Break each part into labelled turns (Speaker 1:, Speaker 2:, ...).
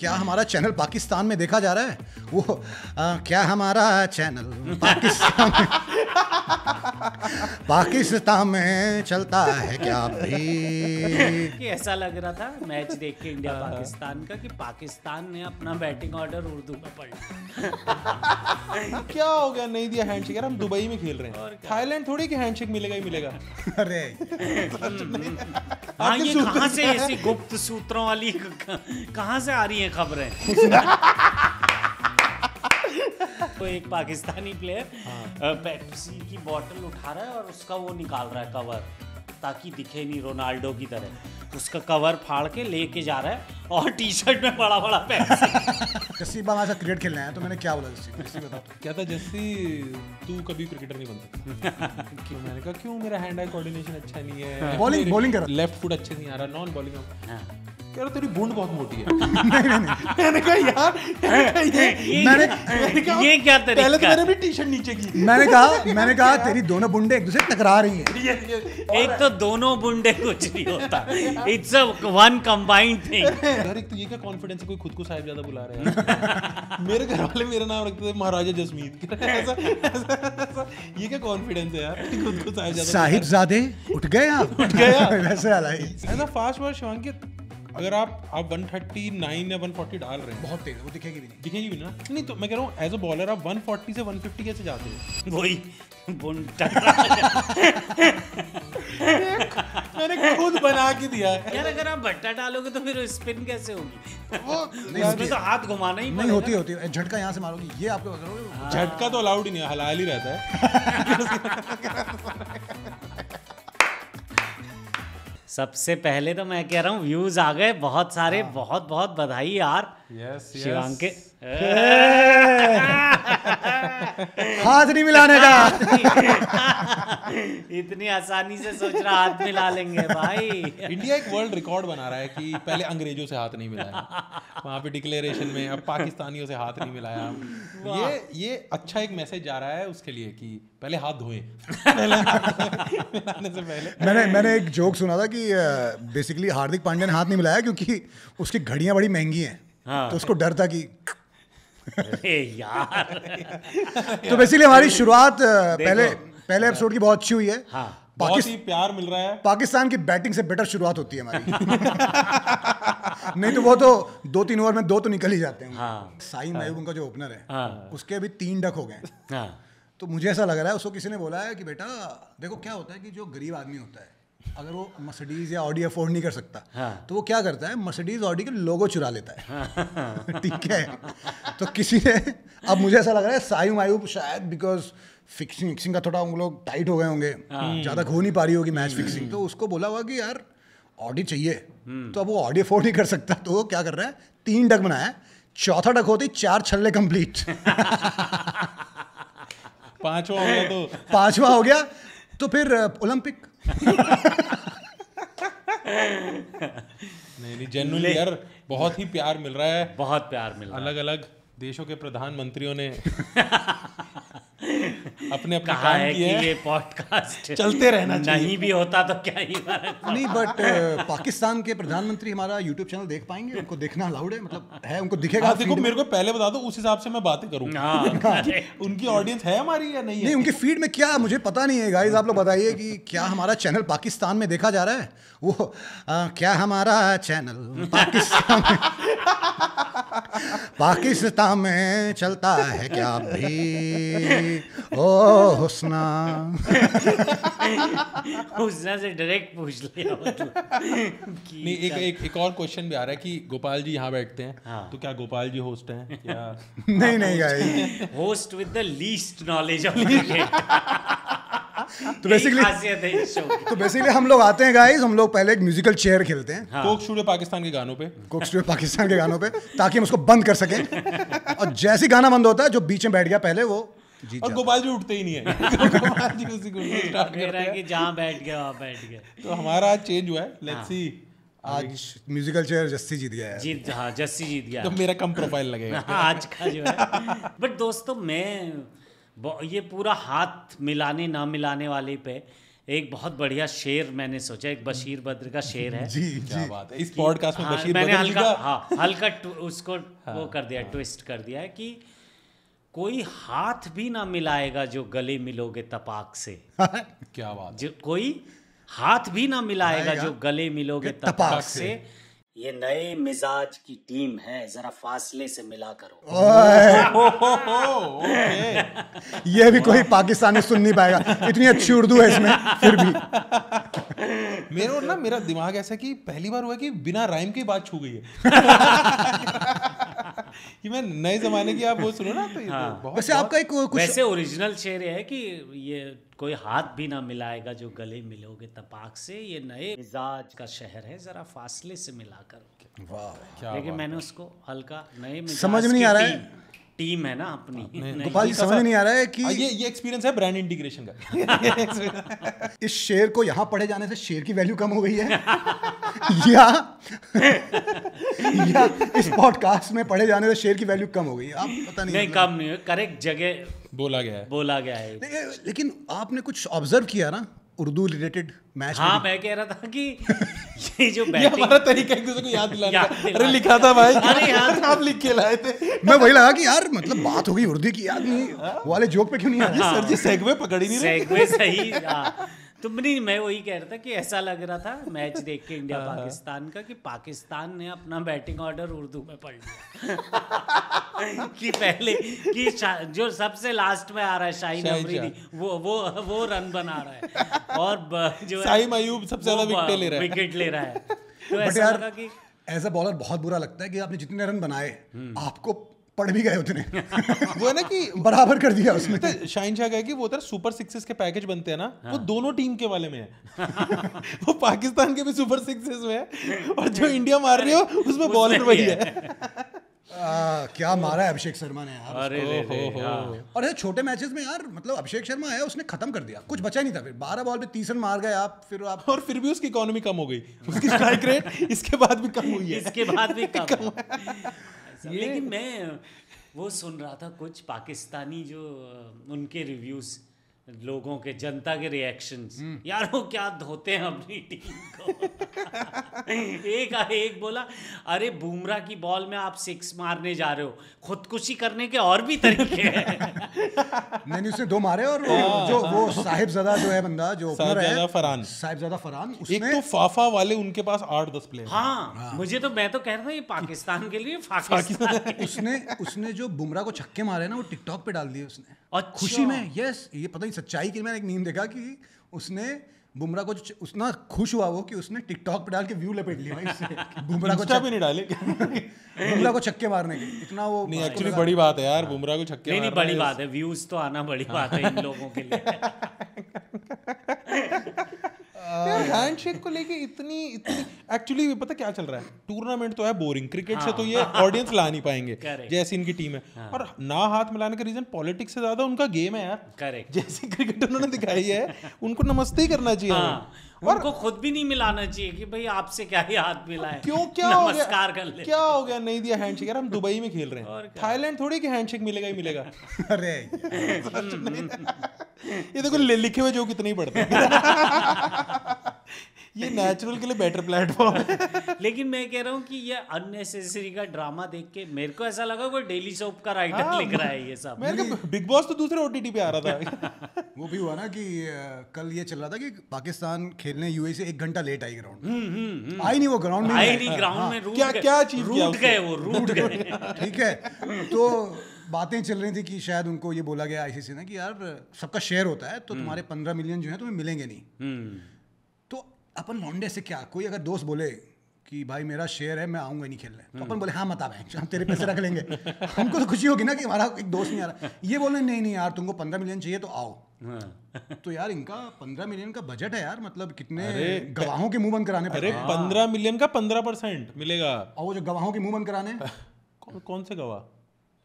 Speaker 1: क्या हमारा चैनल पाकिस्तान में देखा जा रहा है? वो क्या हमारा चैनल पाकिस्तान में चलता है क्या भी?
Speaker 2: कि ऐसा लग रहा था मैच देख के इंडिया पाकिस्तान का कि पाकिस्तान ने अपना बैटिंग ऑर्डर उर्दू में पढ़ा।
Speaker 3: क्या हो गया, नहीं दिया हैंडशेक यार, हम दुबई में खेल रहे हैं, थाईलैंड थोड़ी कि हैंडशेक मिलेगा ही मिलेगा।
Speaker 1: अरे
Speaker 2: हाँ, ये कहाँ से ऐसी गुप्त सूत्रों वाली कहाँ से आ रही हैं खबरें? तो एक पाकिस्तानी प्लेयर पेप्सी की बोतल उठा रहा है और उसका वो निकाल रहा है कवर, ताकि दिखे नहीं रोनाल्डो की तरह। उसका कवर फाड़ के लेके जा रहा है और टी शर्ट में बड़ा बड़ा पेप्सी।
Speaker 1: जस्सी बाबा से क्रिकेट खेलना है तो मैंने क्या बोला जस्सी बता।
Speaker 3: क्या था जस्सी, तू कभी क्रिकेटर नहीं बन सकता। क्यों? मैंने कहा क्यों, मेरा हैंड आई कोऑर्डिनेशन अच्छा नहीं है,
Speaker 1: बॉलिंग कर,
Speaker 3: लेफ्ट फुट अच्छे नहीं आ रहा, नॉन बॉलिंग। कह रहा तेरी बूंद बहुत मोटी है। मैंने कहा यार
Speaker 2: ये क्या तरीका?
Speaker 3: पहले तो मैंने अपनी टी शर्ट नीचे की।
Speaker 1: मैंने कहा तेरी दोनों बुंडे एक दूसरे टकरा रही हैं।
Speaker 2: एक तो दोनों बुंडे कुछ नहीं होता, it's a one combined thing.
Speaker 3: यार एक तो ये क्या कॉन्फिडेंस है, कोई खुद को साहिबजादा बुला रहे हैं। मेरे घर वाले मेरा नाम रखते थे महाराजा जसमीत। ऐसा ये क्या कॉन्फिडेंस है यार, खुद को
Speaker 1: साहिबजादे उठ गया वैसे वाला ही।
Speaker 3: ऐसा फास्ट वर्ड शिवांकित, अगर आप 139 या 140 डाल रहे हैं,
Speaker 1: बहुत तेज, वो दिखेगी भी नहीं।
Speaker 3: दिखेगी भी ना। नहीं तो मैं कह रहा हूँ एज अ बॉलर आप 140 से 150 कैसे जाते हो?
Speaker 2: वही
Speaker 3: मैंने खुद बना के दिया है
Speaker 2: यार। अगर आप भट्टा डालोगे तो फिर स्पिन कैसे होगी?
Speaker 1: वो
Speaker 2: उसमें तो हाथ घुमाना ही
Speaker 1: नहीं होती झटका यहाँ से मारोगी, ये आपको करोगे।
Speaker 3: झटका तो अलाउड ही नहीं है, हलाल ही रहता है।
Speaker 2: सबसे पहले तो मैं कह रहा हूँ व्यूज आ गए बहुत सारे, बहुत बहुत बधाई यार। शिवांक
Speaker 1: हाथ नहीं मिलाने का।
Speaker 2: इतनी आसानी से सोच रहा हाथ मिला लेंगे भाई।
Speaker 3: इंडिया एक वर्ल्ड रिकॉर्ड बना रहा है कि पहले अंग्रेजों से हाथ नहीं मिलाया, वहां पे डिक्लेरेशन में, अब पाकिस्तानियों से हाथ नहीं मिलाया। ये अच्छा एक मैसेज जा रहा है उसके लिए कि पहले हाथ धोएं। मिलाने से पहले
Speaker 1: मैंने एक जोक सुना था कि बेसिकली हार्दिक पांड्या ने हाथ नहीं मिलाया क्योंकि उसकी घड़ियां बड़ी महंगी हैं। तो उसको डर था कि
Speaker 2: यार।
Speaker 1: तो बेसिकली हमारी शुरुआत पहले एपिसोड की बहुत अच्छी हुई है।
Speaker 3: बहुत ही प्यार मिल रहा है।
Speaker 1: पाकिस्तान की बैटिंग से बेटर शुरुआत होती है हमारी। नहीं तो वो तो 2-3 ओवर में 2 तो निकल ही जाते हैं। साई महबूब उनका जो ओपनर है उसके अभी 3 डक हो गए। तो मुझे ऐसा लग रहा है उसको किसी ने बोला है कि बेटा देखो क्या होता है कि जो गरीब आदमी होता है, अगर वो मर्सिडीज या ऑडी अफोर्ड नहीं कर सकता तो वो क्या करता है, मर्सिडीज ऑडी के लोगो चुरा लेता है। ठीक है। तो किसी ने, अब मुझे ऐसा लग रहा है साई महबूब शायद बिकॉज फिक्सिंग का थोड़ा उन लोग टाइट हो गए होंगे, ज़्यादा हो नहीं पा रही होगी मैच फिक्सिंग, तो उसको बोला हुआ कि यार ऑडी चाहिए। तो अब वो ऑडी अफोर्ड नहीं कर सकता, तो वो क्या कर रहा है, 3 डक बनाया है, चौथा डक होते ही 4 छल्ले कंप्लीट। पांचवा हो गया तो फिर ओलंपिक।
Speaker 3: नहीं जेन्युइनली यार बहुत ही प्यार मिल रहा है,
Speaker 2: बहुत प्यार मिल रहा है।
Speaker 3: अलग अलग देशों के प्रधानमंत्रियों ने अपने
Speaker 2: कहा
Speaker 3: काम
Speaker 2: है
Speaker 3: किए
Speaker 2: कि ये पॉडकास्ट
Speaker 3: चलते रहना चाहिए।
Speaker 2: नहीं भी होता तो क्या ही फर्क।
Speaker 1: नहीं बट पाकिस्तान के प्रधानमंत्री हमारा यूट्यूब चैनल देख पाएंगे? उनको देखना अलाउड है, मतलब है, उनको दिखेगा?
Speaker 3: देखो मेरे को पहले बता दो, उस हिसाब से मैं बातें करूंगा। उनकी ऑडियंस है हमारी या नहीं है?
Speaker 1: नहीं उनकी फीड में क्या मुझे पता नहीं है गाइस, आप लोग बताइए कि क्या हमारा चैनल पाकिस्तान में देखा जा रहा है? वो क्या हमारा चैनल पाकिस्तान में चलता है क्या भी? ओ हुस्ना।
Speaker 2: हुस्ना से डायरेक्ट पूछ लिया मतलब।
Speaker 3: नहीं एक और क्वेश्चन भी आ रहा है कि गोपाल जी यहाँ बैठते हैं तो क्या गोपाल जी होस्ट हैं या
Speaker 1: नहीं guys,
Speaker 2: host with the least knowledge of cricket.
Speaker 1: तो बेसिकली हम लोग आते हैं गाइस, हम लोग पहले एक म्यूजिकल चेयर खेलते हैं
Speaker 3: कोक स्टूडियो पाकिस्तान के गानों पे
Speaker 1: ताकि हम उसको बंद कर सकें, और जैसे गाना बंद होता है जो बीच में बैठ गया पहले वो जीत
Speaker 3: और गोपाल जी उठते ही नहीं है। गोपाल जी उसी को स्टार्ट कर रहे हैं
Speaker 2: कि जहाँ बैठ गया वहाँ बैठ गया।
Speaker 3: तो हमारा आज चेंज हुआ है, लेट्स सी।
Speaker 1: आज म्यूजिकल चेयर जस्सी जीत गया है।
Speaker 2: हाँ जस्सी जीत गया।
Speaker 3: तो मेरा कम प्रोफाइल लगेगा
Speaker 2: आज का जो है। बट दोस्तों मैं ये पूरा हाथ मिलाने ना मिलाने वाले पे एक बहुत बढ़िया शेर मैंने सोचा, एक बशीर बद्र का शेर है।
Speaker 1: जी
Speaker 3: क्या बात है, इस पॉडकास्ट में बशीर
Speaker 2: मैंने
Speaker 3: बद्र जी का
Speaker 2: हल्का उसको वो कर दिया, ट्विस्ट कर दिया है कि कोई हाथ भी ना मिलाएगा जो गले मिलोगे तपाक से।
Speaker 3: क्या बात,
Speaker 2: जो कोई हाथ भी ना मिलाएगा जो गले मिलोगे तपाक से। ये नए मिजाज की टीम है, जरा फासले से मिला करो।
Speaker 1: ये भी कोई पाकिस्तानी सुन नहीं पाएगा, इतनी अच्छी उर्दू है इसमें फिर भी।
Speaker 3: मेरा दिमाग ऐसा कि पहली बार हुआ कि बिना राइम की बात छू गई है। कि मैं नए जमाने की आप वो सुनो ना तो बहुत
Speaker 1: वैसे आपका एक कुछ
Speaker 2: वैसे ओरिजिनल शेर है कि ये कोई हाथ भी ना मिलाएगा जो गले मिलोगे तपाक से, ये नए मिजाज का शहर है, जरा फासले से मिला करो।
Speaker 1: वाह,
Speaker 2: लेकिन मैंने उसको हल्का नए मिजाज
Speaker 1: समझ में नहीं आ रहा है।
Speaker 2: टीम है ना अपनी।
Speaker 1: गोपाल जी समझ नहीं आ रहा है कि
Speaker 3: ये एक्सपीरियंस है ब्रांड इंटीग्रेशन का।
Speaker 1: इस शेर को यहाँ पढ़े जाने से शेर की वैल्यू कम हो गई है या इस पॉडकास्ट में पढ़े जाने से शेर की वैल्यू कम हो गई है, आप पता नहीं।
Speaker 2: नहीं कम नहीं, करेक्ट जगह
Speaker 3: बोला गया है।
Speaker 1: लेकिन आपने कुछ ऑब्जर्व किया ना उर्दू रिलेटेड मैच?
Speaker 2: हाँ, मैं कह रहा था कि ये जो
Speaker 3: ये हमारा तरीका एक दूसरे को याद दिलाने का। अरे लिखा था भाई, अरे यार आप लिख के लाए थे।
Speaker 1: मैं वही लगा कि यार मतलब बात हो गई उर्दू की, याद नहीं वाले जोक पे क्यों नहीं आ रहा?
Speaker 3: सर जी सेगवे पकड़ ही नहीं रहे।
Speaker 2: सेगवे सही। तुम नहीं, मैं वही कह रहा था कि ऐसा लग रहा था मैच देख के इंडिया पाकिस्तान का कि पाकिस्तान ने अपना बैटिंग ऑर्डर उर्दू में पढ़ लिया। कि पहले कि जो सबसे लास्ट में आ रहा है शाहीन अफरीदी, वो रन बना रहा है, और जो
Speaker 3: साइम अयूब सबसे ज्यादा
Speaker 2: विकेट ले रहा है। तो
Speaker 1: ऐसा लगा कि एज अ बॉलर बहुत बुरा लगता है कि आपने जितने रन बनाए आपको पड़ भी गए उतने।
Speaker 3: वो है ना कि
Speaker 1: बराबर कर दिया उसने।
Speaker 3: तो शाहीन शाह कहा कि वो उधर सुपर सिक्सेस के पैकेज बनते हैं ना, वो दोनों टीम के वाले में है। वो पाकिस्तान के भी सुपर सिक्सेस में है और जो इंडिया मार रही हो उसमें बॉलर वही है।
Speaker 1: क्या मारा है अभिषेक शर्मा ने यार।
Speaker 2: अरे
Speaker 1: और ये छोटे मैचेस में यार मतलब अभिषेक शर्मा आया उसने खत्म कर दिया, कुछ बचा नहीं था। फिर 12 बॉल पे 30 रन मार गए आप, और
Speaker 3: फिर भी उसकी इकोनॉमी कम हो गई, उसकी स्ट्राइक रेट इसके बाद भी कम हुई है।
Speaker 2: इसके बाद भी कम। लेकिन मैं वो सुन रहा था कुछ पाकिस्तानी जो उनके रिव्यूज, लोगों के, जनता के रिएक्शंस, यार वो क्या धोते हैं अपनी टीम को। एक बोला, अरे बुमराह की बॉल में आप 6 मारने जा रहे हो, खुदकुशी करने के और भी तरीके हैं।
Speaker 1: नहीं, उसने 2 मारे। और जो वो साहिबजादा जो है बंदा जो ओपनर है, साहिबजादा फरहान,
Speaker 3: एक तो फाफा वाले उनके पास 8-10 प्लेयर।
Speaker 2: हाँ, मैं तो कह रहा था ये पाकिस्तान के लिए पाकिस्तान।
Speaker 1: उसने जो बुमराह को छक्के मारे ना वो टिकटॉक पे डाल दिए उसने। खुशी में। यस, ये पता नहीं सच्चाई की। मैंने एक मीम देखा कि उसने बुमराह को उतना खुश हुआ वो कि उसने टिकटॉक पे डाल के व्यू लपेट लिया भाई। बुमराह को
Speaker 3: भी नहीं डाले।
Speaker 1: बुमराह को छक्के मारने के इतना वो
Speaker 3: नहीं, एक्चुअली बड़ी बात है यार, बुमराह को छक्के
Speaker 2: नहीं, बड़ी बात है, व्यूज तो आना बड़ी बात है इन लोगों के लिए।
Speaker 3: हैंडशेक को लेके इतनी एक्चुअली पता क्या चल रहा है, टूर्नामेंट तो है बोरिंग, क्रिकेट से तो ये ऑडियंस ला नहीं पाएंगे जैसी इनकी टीम है। और ना हाथ मिलाने का रीजन पॉलिटिक्स से ज्यादा उनका गेम है यार।
Speaker 2: करेक्ट,
Speaker 3: जैसी क्रिकेट उन्होंने दिखाई है उनको नमस्ते ही करना चाहिए।
Speaker 2: और उनको खुद भी नहीं मिलाना चाहिए कि भाई आपसे क्या ही हाथ मिलाए,
Speaker 3: क्यों, क्या
Speaker 2: नमस्कार कर ले।
Speaker 3: क्या हो गया, नहीं दिया हैंडशेक यार, हम दुबई में खेल रहे हैं, थाईलैंड थोड़ी कि हैंडशेक मिलेगा ही मिलेगा।
Speaker 1: अरे
Speaker 3: ये देखो लिखे हुए जो कितने ही पढ़ते हैं। ये नेचुरल के लिए बेटर प्लेटफॉर्म है।
Speaker 2: लेकिन मैं कह रहा हूँ कि ये अननेसेसरी का ड्रामा देख के मेरे को ऐसा लगा कोई डेली सोप का राइटर लिख रहा है ये सब।
Speaker 3: बिग बॉस तो दूसरे ओटीटी पे आ रहा था।
Speaker 1: वो भी हुआ ना कि कल ये चल रहा था कि पाकिस्तान खेलने यूएई से 1 घंटा लेट आई ग्राउंड। आई नहीं वो ग्राउंड में,
Speaker 2: आई नहीं ग्राउंड में,
Speaker 3: क्या चीज
Speaker 2: रूट गए, वो रूट गए।
Speaker 1: ठीक है, तो बातें चल रही थी कि शायद उनको ये बोला गया आईसीसी ने कि यार सबका शेयर होता है तो तुम्हारे 15 मिलियन जो है तुम्हें मिलेंगे नहीं। तो अपन लौंडे से क्या, कोई अगर दोस्त बोले कि भाई मेरा शेयर है मैं आऊँगा नहीं खेलने, तो अपन बोले हाँ मत आ भाई, हम तेरे पैसे रख लेंगे। हमको तो खुशी होगी ना कि हमारा एक दोस्त नहीं आ रहा। ये बोले नहीं यार तुमको 15 मिलियन चाहिए तो आओ। तो यार इनका 15 मिलियन का बजट है यार, मतलब कितने गवाहों के मुंह बंद कराने पड़ते हैं।
Speaker 3: 15 मिलियन का 15% मिलेगा।
Speaker 1: और वो जो गवाहों के मुंह बंद कराने,
Speaker 3: कौन से गवाह?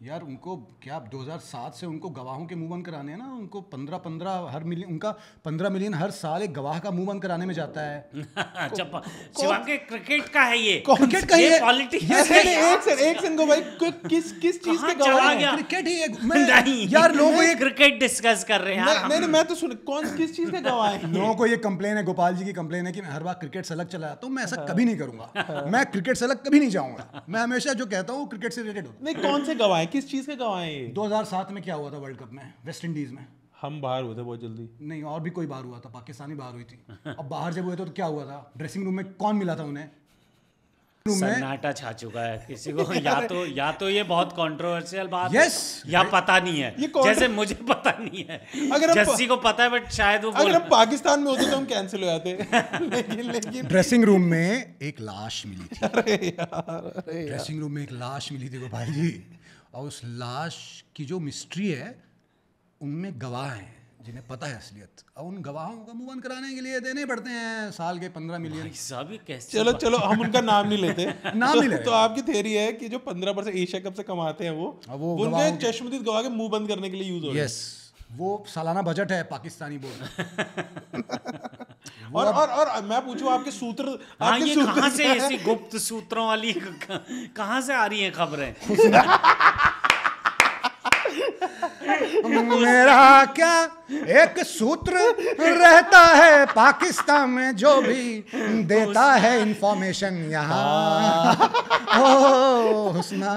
Speaker 1: यार उनको क्या 2007 से उनको गवाहों के मुंह बंद कराने हैं ना, उनको 15 हर मिलियन, उनका 15 मिलियन हर साल एक गवाह का मुंह बंद कराने में जाता है।
Speaker 2: अच्छा शिवांगी, क्रिकेट का है ये,
Speaker 1: क्रिकेट का ये
Speaker 2: पॉलिटिक्स
Speaker 3: एक सेकंड को भाई, किस चीज के गवाह हैं?
Speaker 1: क्रिकेट ही मैं यार लोगों को ये
Speaker 2: क्रिकेट डिस्कस कर रहे हैं।
Speaker 3: नहीं मैं तो सुन, किस चीज के गवाह हैं?
Speaker 1: लोगों को ये कंप्लेन है, गोपाल जी की कंप्लेन है कि मैं हर बार क्रिकेट से अलग चला जाता हूं। मैं ऐसा कभी नहीं करूंगा, मैं क्रिकेट से अलग कभी नहीं जाऊंगा। मैं हमेशा जो कहता हूँ क्रिकेट से रिलेटेड होता।
Speaker 3: नहीं, कौन से गवाह हैं, किस चीज के गवाह हैं ये?
Speaker 1: 2007 में क्या हुआ था वर्ल्ड कप में, वेस्ट इंडीज में?
Speaker 3: हम बाहर हुए थे बहुत जल्दी।
Speaker 1: नहीं, और भी कोई बाहर हुआ था, पाकिस्तानी बाहर हुई थी। अब बाहर जब हुए तो क्या हुआ था? ड्रेसिंग रूम में कौन मिला था उन्हें?
Speaker 2: सन्नाटा छा चुका है किसी को। या तो ये बहुत कंट्रोवर्शियल बात
Speaker 1: yes,
Speaker 2: है, या पता नहीं है, जैसे मुझे पता नहीं है। अगर जस्सी को पता है बट शायद वो
Speaker 3: अगर हम पाकिस्तान में होते तो हम कैंसिल हो जाते। लेकिन
Speaker 1: ड्रेसिंग रूम में एक लाश मिली थी। ड्रेसिंग रूम में एक लाश मिली थी गोपाल जी, और उस लाश की जो मिस्ट्री है उनमें गवाह हैं जिन्हें पता है असलियत। अब उन गवाहों का मुंह बंद कराने के लिए देने पड़ते हैं साल के 15 मिलियन।
Speaker 3: चलो हम उनका नाम नहीं लेते।
Speaker 1: नाम नहीं लेते।
Speaker 3: तो आपकी थ्योरी है कि जो 15% एशिया कप से कमाते हैं वो उनके चश्मदीद गवाह के मुंह बंद करने के लिए यूज हो रहे हैं।
Speaker 1: यस, वो सालाना बजट है पाकिस्तानी बोर्ड।
Speaker 3: और मैं पूछूं आपके सूत्र,
Speaker 2: आपके ये कहां से ऐसी गुप्त सूत्रों वाली कहां से आ रही हैं खबरें?
Speaker 1: मेरा क्या एक सूत्र रहता है पाकिस्तान में जो भी देता है इंफॉर्मेशन यहाँ। ओ हुस्ना।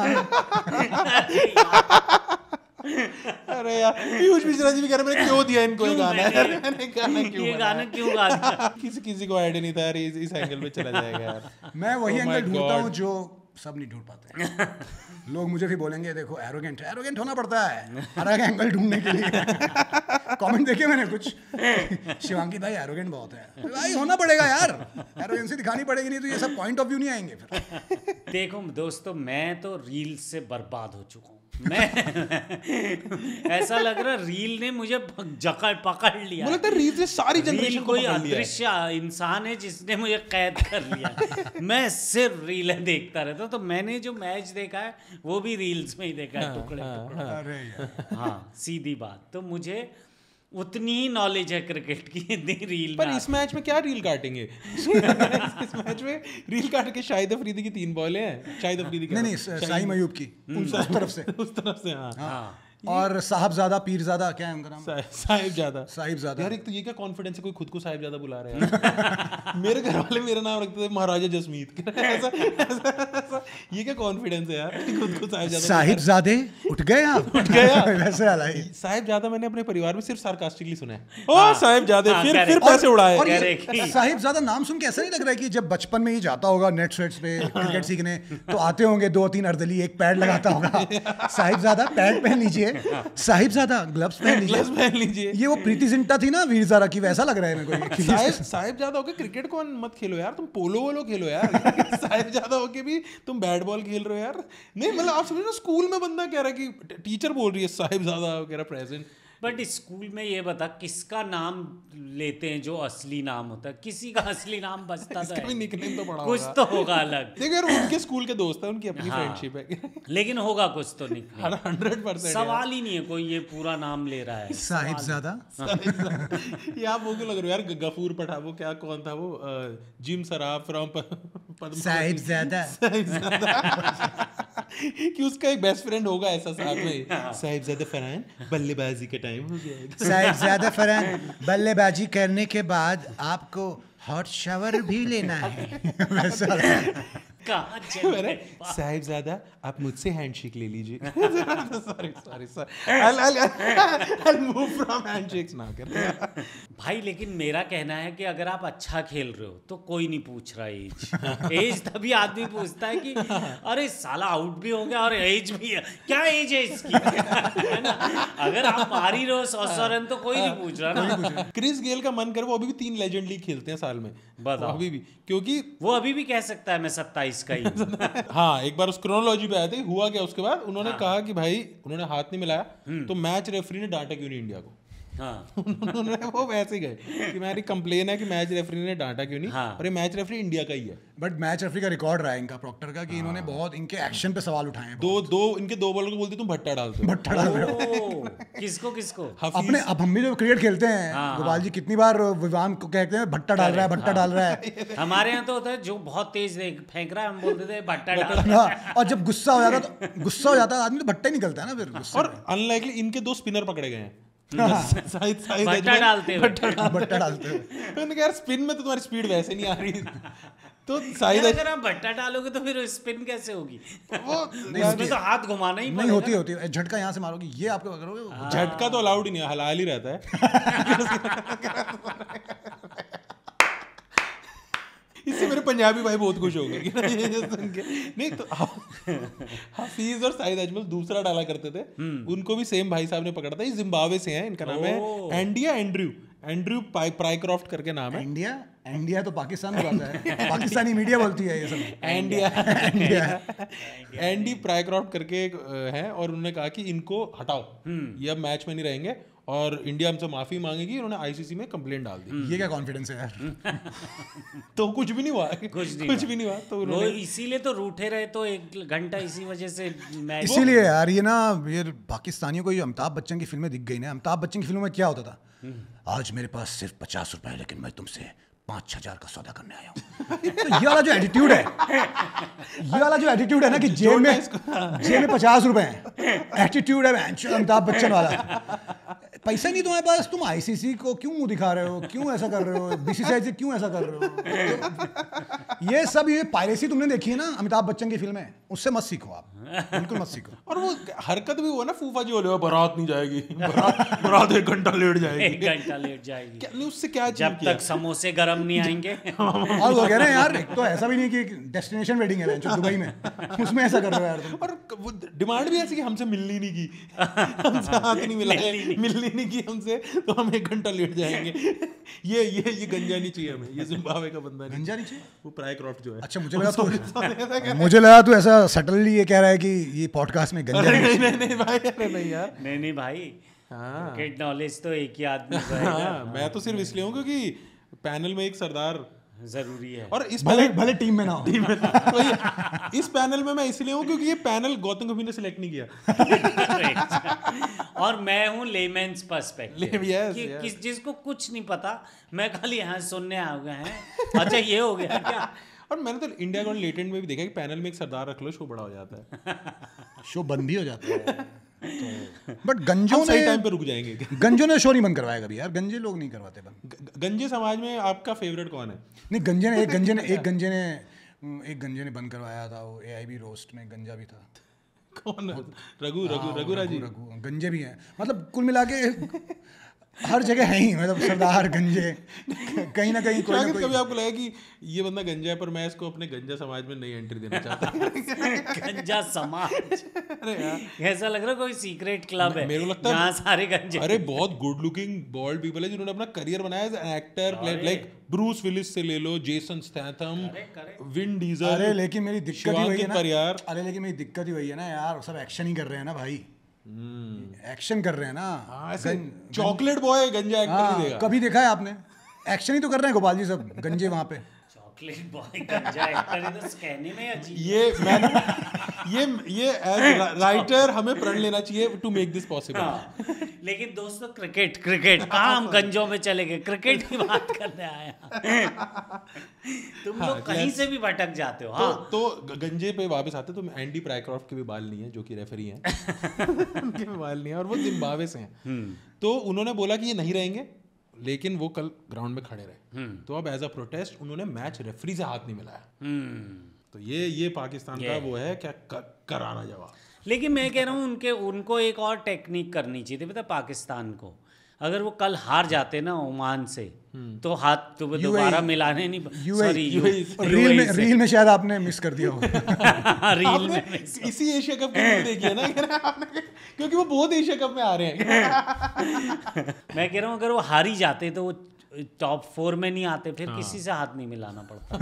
Speaker 3: अरे यार, पीयूष मिश्रा जी भी कह रहे मैंने क्यों दिया इनको ये गाना?
Speaker 2: ये गाना क्यों गा दिया?
Speaker 3: किसी को आइडिया नहीं था यार, इस एंगल पे चला जाएगा यार।
Speaker 1: मैं वही एंगल ढूंढता हूँ जो सब नहीं ढूंढ पाते। लोग मुझे भी बोलेंगे देखो एरोगेंट होना पड़ता है अलग एंगल ढूंढने के लिए। कमेंट देखे मैंने कुछ, शिवांगी भाई एरोगेंट बहुत है। भाई होना पड़ेगा यार, एरोगेंसी दिखानी पड़ेगी, नहीं तो ये सब पॉइंट ऑफ व्यू नहीं आएंगे फिर।
Speaker 2: देखो दोस्तों, मैं तो रील से बर्बाद हो चुका हूँ। मैं ऐसा लग रहा रील ने मुझे पकड़ लिया।
Speaker 3: मुझे लगता है रील से सारी जनरेशन
Speaker 2: कोई अदृश्य इंसान है जिसने मुझे कैद कर लिया। मैं सिर्फ रीलें देखता रहता हूँ। तो मैंने जो मैच देखा है वो भी रील्स में ही देखा है, टुकड़े टुकड़े।
Speaker 1: अरे यार,
Speaker 2: हाँ सीधी बात। तो मुझे उतनी ही नॉलेज है क्रिकेट की रील
Speaker 3: पर इस मैच में क्या रील काटेंगे? इस मैच में रील काट के शाहिद अफरीदी की 3 बॉलें हैं। शाहिद अफरीदी
Speaker 1: नहीं शाहीन अयूब की उस तरफ से
Speaker 3: हाँ।
Speaker 1: और साहबजादा पीरजादा, क्या है उनका नाम?
Speaker 3: साहिबजादा। यार एक तो ये क्या कॉन्फिडेंस है, कोई खुद को साहिबजादा बुला रहे हैं। मेरे घर वाले मेरा नाम रखते थे महाराजा जसमीत। ऐसा ये क्या कॉन्फिडेंस है यार, खुद को
Speaker 1: साहिबजादे उठ गया वैसे हालांकि
Speaker 3: साहिबजादा मैंने अपने परिवार में सिर्फ सार्कास्टिकली सुना है। ओ साहिबजादे, फिर पैसे उड़ाए।
Speaker 1: साहिबजादा नाम सुन के ऐसा नहीं लग रहा है कि जब बचपन में ही जाता होगा नेट स्वेट्स पे क्रिकेट सीखने तो आते होंगे 2-3 अर्दली, एक पैड लगाता होगा। साहिबजादा पैड पहन लीजिए, साहिबजादा ग्लव्स पहन लीजिए। ये वो प्रीति जिंटा थी ना वीर ज़ारा की, वैसा लग रहा है मेरे को।
Speaker 3: साहिबजादा होके क्रिकेट को मत खेलो यार, तुम पोलो वोलो खेलो यार। साहिबजादा होके भी तुम बैट बॉल खेल रहे हो यार। नहीं मतलब आप समझो ना, स्कूल में बंदा कह रहा है कि टीचर बोल रही है साहिबजादा कह रहा प्रेजेंट।
Speaker 2: बट स्कूल में ये बता किसका नाम लेते हैं जो असली नाम होता है? किसी का असली नाम बचता था,
Speaker 3: निकनेम तो पड़ा
Speaker 2: कुछ तो होगा अलग।
Speaker 3: देखो यार, उनके स्कूल के दोस्त हैं, उनकी अपनी फ्रेंडशिप है,
Speaker 2: लेकिन होगा कुछ तो निकनेम।
Speaker 3: 100%
Speaker 2: सवाल ही नहीं है कोई ये पूरा नाम ले रहा है
Speaker 1: साहिबजादा।
Speaker 3: ये आप वो क्यों लग रहे हो यार? गफूर पठान, वो क्या कौन था वो, जिम सराफ फ्रॉम
Speaker 1: साहिबजादा।
Speaker 3: कि उसका एक बेस्ट फ्रेंड होगा ऐसा साथ में, साहिबजादा फरहान बल्लेबाजी का टाइम हो गया।
Speaker 1: साहिबजादा फरहान बल्लेबाजी करने के बाद आपको हॉट शावर भी लेना है। वैसा
Speaker 3: साहिबजादा आप मुझसे हैंडशेक ले लीजिए।
Speaker 2: भाई लेकिन मेरा कहना है कि अगर आप अच्छा खेल रहे हो तो कोई नहीं पूछ रहा एज तभी आदमी पूछता है कि अरे साला आउट भी हो गया और एज भी है, क्या एज है इसकी? है ना? अगर आप मार ही रहे हो 100 रन तो कोई नहीं पूछ रहा ना।
Speaker 3: क्रिस गेल का मन करे, वो अभी भी 3 लेजेंड लीग खेलते हैं साल में, अभी भी, क्योंकि
Speaker 2: वो अभी भी कह सकता है मैं 27 का ही।
Speaker 3: हाँ, एक बार उस क्रोनोलॉजी पे आए थे, हुआ क्या उसके बाद उन्होंने कहा कि भाई उन्होंने हाथ नहीं मिलाया तो मैच रेफरी ने डांटा क्यों नहीं इंडिया को। उन्होंने वो वैसे गए कि मेरी कंप्लेन है कि मैच रेफरी ने डांटा क्यों नहीं, और ये मैच रेफरी इंडिया का ही है।
Speaker 1: बट मैच रेफरी का रिकॉर्ड रहा है इनका, प्रॉक्टर का, कि इन्होंने बहुत इनके एक्शन पे सवाल उठाए हैं।
Speaker 3: इनके दो बॉलर को बोलते तुम भट्टा डालते हो।
Speaker 1: भट्टा डाल रहे हो
Speaker 2: किसको
Speaker 1: अपने। अब हम भी जो क्रिकेट खेलते हैं, गोपाल जी कितनी बार विवान को कहते हैं भट्टा डाल रहा है, भट्टा डाल रहा है।
Speaker 2: हमारे यहाँ तो होता है जो बहुत तेज फेंक रहा है, हम बोलते थे भट्टा डाल रहा है।
Speaker 1: और जब गुस्सा हो जाता है आदमी तो भट्टा ही निकलता है ना फिर।
Speaker 3: और अनलाइकली इनके 2 स्पिनर पकड़े गए हैं।
Speaker 2: भट्टा डालते हैं।
Speaker 3: मैंने कहा यार स्पिन में तो तुम्हारी स्पीड वैसे नहीं आ रही, तो शायद
Speaker 2: अगर आप भट्टा डालोगे तो फिर स्पिन कैसे होगी? वो इसमें तो हाथ घुमाना ही
Speaker 1: नहीं होती है। झटका यहाँ से मारोगे, ये आपको करोगे।
Speaker 3: झटका तो अलाउड ही नहीं है, हलाल ही रहता है। इससे मेरे पंजाबी भाई बहुत खुश हो गए कि नहीं तो हफीज और साहिद अजमल दूसरा डाला करते थे, उनको भी सेम भाई साहब ने पकड़ा था। ये जिम्बाब्वे से हैं, इनका नाम है एंड्रयू प्राइक्रॉफ्ट करके नाम है।
Speaker 1: इंडिया तो पाकिस्तान में आता है, पाकिस्तानी मीडिया बोलती है ये सब।
Speaker 3: एंडी प्राइक्रॉफ्ट करके है, और उन्होंने कहा कि इनको हटाओ, ये अब मैच में नहीं रहेंगे और इंडिया हमसे माफी मांगेगी। उन्होंने आईसीसी में कंप्लेंट डाल दी।
Speaker 1: ये क्या कॉन्फिडेंस है यार।
Speaker 3: तो कुछ भी नहीं हुआ, कुछ भी नहीं हुआ। तो
Speaker 2: वो इसीलिए तो रूठे रहे तो 1 घंटा इसी वजह से मैच।
Speaker 1: इसीलिए यार ये ना, ये पाकिस्तानियों को ये अमिताभ बच्चन की फिल्में दिख गई ना। अमिताभ बच्चन की फिल्मों में क्या होता था, आज मेरे पास सिर्फ 50 रुपए है लेकिन मैं तुमसे 5,000 का सौदा करने आया हूँ। तो ये वाला जो एटीट्यूड है ना कि जेब में 50 रुपए है, एटीट्यूड है अमिताभ बच्चन वाला। पैसा नहीं तुम्हारे पास, तुम आईसीसी को क्यों मुंह दिखा रहे हो, क्यों ऐसा कर रहे हो, बीसीसीआई से क्यों ऐसा कर रहे हो। ये सब ये पायरेसी तुमने देखी है ना अमिताभ बच्चन की फिल्में, उससे मत सीखो आप, बिल्कुल मत सीखो।
Speaker 3: और वो हरकत भी वो ना फूफा जी बोले बारात नहीं जाएगी, बारात 1 घंटा लेट जाएगी,
Speaker 2: 1 घंटा लेट जाएगी।
Speaker 3: क्या नहीं, उससे क्या
Speaker 2: जब तक समोसे गरम नहीं आएंगे।
Speaker 1: और वो कह रहे हैं यार, एक तो ऐसा भी नहीं कि डेस्टिनेशन वेडिंग है दुबई में, उसमें ऐसा कर रहे हो यार तुम।
Speaker 3: और वो डिमांड भी ऐसी कि हमसे मिलनी नहीं की, हमसे हाथ नहीं मिलनी नहीं की हमसे, तो हम 1 घंटा लेट जाएंगे। ये गंजा नहीं चाहिए हमें, ये जिम्बाब्वे का बंदा
Speaker 1: गंजा नहीं चाहिए,
Speaker 3: वो प्राइक्रॉफ्ट जो है।
Speaker 1: अच्छा मुझे लगा तू ऐसा सटनली ये कह रहा है कि ये पॉडकास्ट में गंजा।
Speaker 3: नहीं भाई, नहीं यार,
Speaker 2: नहीं भाई, क्रिकेट नॉलेज तो एक ही आदमी को है।
Speaker 3: मैं तो सिर्फ इसलिए हूँ क्योंकि पैनल में एक सरदार
Speaker 2: जरूरी है,
Speaker 1: और इस भले टीम में ना हो।
Speaker 3: इस पैनल में मैं इसलिए हूँ क्योंकि ये पैनल गौतम गंभीर ने सिलेक्ट नहीं किया।
Speaker 2: और मैं हूँ लेमेंस पर्सपेक्टिव,
Speaker 3: yes.
Speaker 2: जिसको कुछ नहीं पता, मैं खाली यहाँ सुनने आ गए हैं। अच्छा ये हो गया क्या?
Speaker 3: और मैंने तो इंडिया गॉट लेटेंट में भी देखा कि पैनल में एक सरदार रख लो, शो बड़ा हो जाता है।
Speaker 1: शो बंद भी हो जाता है। बट गंजों
Speaker 3: ने टाइम पे रुक जाएंगे।
Speaker 1: गंजों ने शो नहीं बंद करवाया कभी यार, गंजे लोग नहीं करवाते बंद।
Speaker 3: गंजे समाज में आपका फेवरेट कौन है?
Speaker 1: नहीं, एक गंजे ने बंद करवाया था, वो एआईबी रोस्ट में गंजा भी था।
Speaker 3: कौन? रघुराजी।
Speaker 1: गंजे भी हैं, मतलब कुल मिला के हर जगह है ही, मतलब सरदार गंजे कहीं ना कहीं कोई।
Speaker 3: कभी आपको लगा कि ये बंदा गंजा है पर मैं इसको अपने गंजा समाज में नई एंट्री देना चाहता हूँ?
Speaker 2: गंजा समाज, अरे यार ऐसा लग रहा है कोई सीक्रेट क्लब है
Speaker 3: मेरे को लगता है,
Speaker 2: जहाँ सारे गंजे।
Speaker 3: अरे बहुत गुड लुकिंग बॉल्ड पीपल है जिन्होंने अपना करियर बनाया as an actor, like Bruce Willis से ले लो, जेसन स्टैथम, विन डीजल।
Speaker 1: अरे लेकिन मेरी दिक्कत ही वही है ना यार, सब एक्शन ही कर रहे हैं ना भाई, एक्शन कर रहे हैं ना।
Speaker 3: चॉकलेट बॉय गंजा एक्टर नहीं देगा।
Speaker 1: कभी देखा है आपने? एक्शन ही तो कर रहे हैं गोपाल जी सब गंजे वहाँ पे।
Speaker 2: चॉकलेट बॉय गंजा एक्टर है तो कहने में अजीब।
Speaker 3: ये एज राइटर हमें प्रण लेना चाहिए टू मेक दिस पॉसिबल।
Speaker 2: लेकिन दोस्तों क्रिकेट कहाँ हम गंजों में चले गए, क्रिकेट की बात करने आए। तुम लोग कहीं से भी भटक जाते हो।
Speaker 3: तो गंजे पे वापस आते, तो एंडी प्राइक्रॉफ्ट के भी बाल नहीं है जो कि रेफरी हैं। उनके भी बाल नहीं है और वो जिम्बाब्वे से हैं। तो उन्होंने बोला कि ये नहीं रहेंगे, लेकिन वो कल ग्राउंड में खड़े रहे। तो अब एज अ प्रोटेस्ट उन्होंने मैच रेफरी से हाथ नहीं मिलाया। तो ये पाकिस्तान का वो है क्या, करारा जवाब।
Speaker 2: लेकिन मैं कह रहा हूँ उनको एक और टेक्निक करनी चाहिए थी, पता पाकिस्तान को। अगर वो कल हार जाते ना ओमान से, तो हाथ तो दोबारा मिलाने नहीं, सॉरी
Speaker 1: रील में शायद आपने मिस कर दिया होगा।
Speaker 2: रील में
Speaker 3: इसी एशिया कप की देखी है ना आपने, क्योंकि वो बहुत एशिया कप में आ रहे हैं।
Speaker 2: मैं कह रहा हूँ अगर वो हार ही जाते तो वो टॉप 4 में नहीं आते फिर किसी से हाथ नहीं मिलाना पड़ता।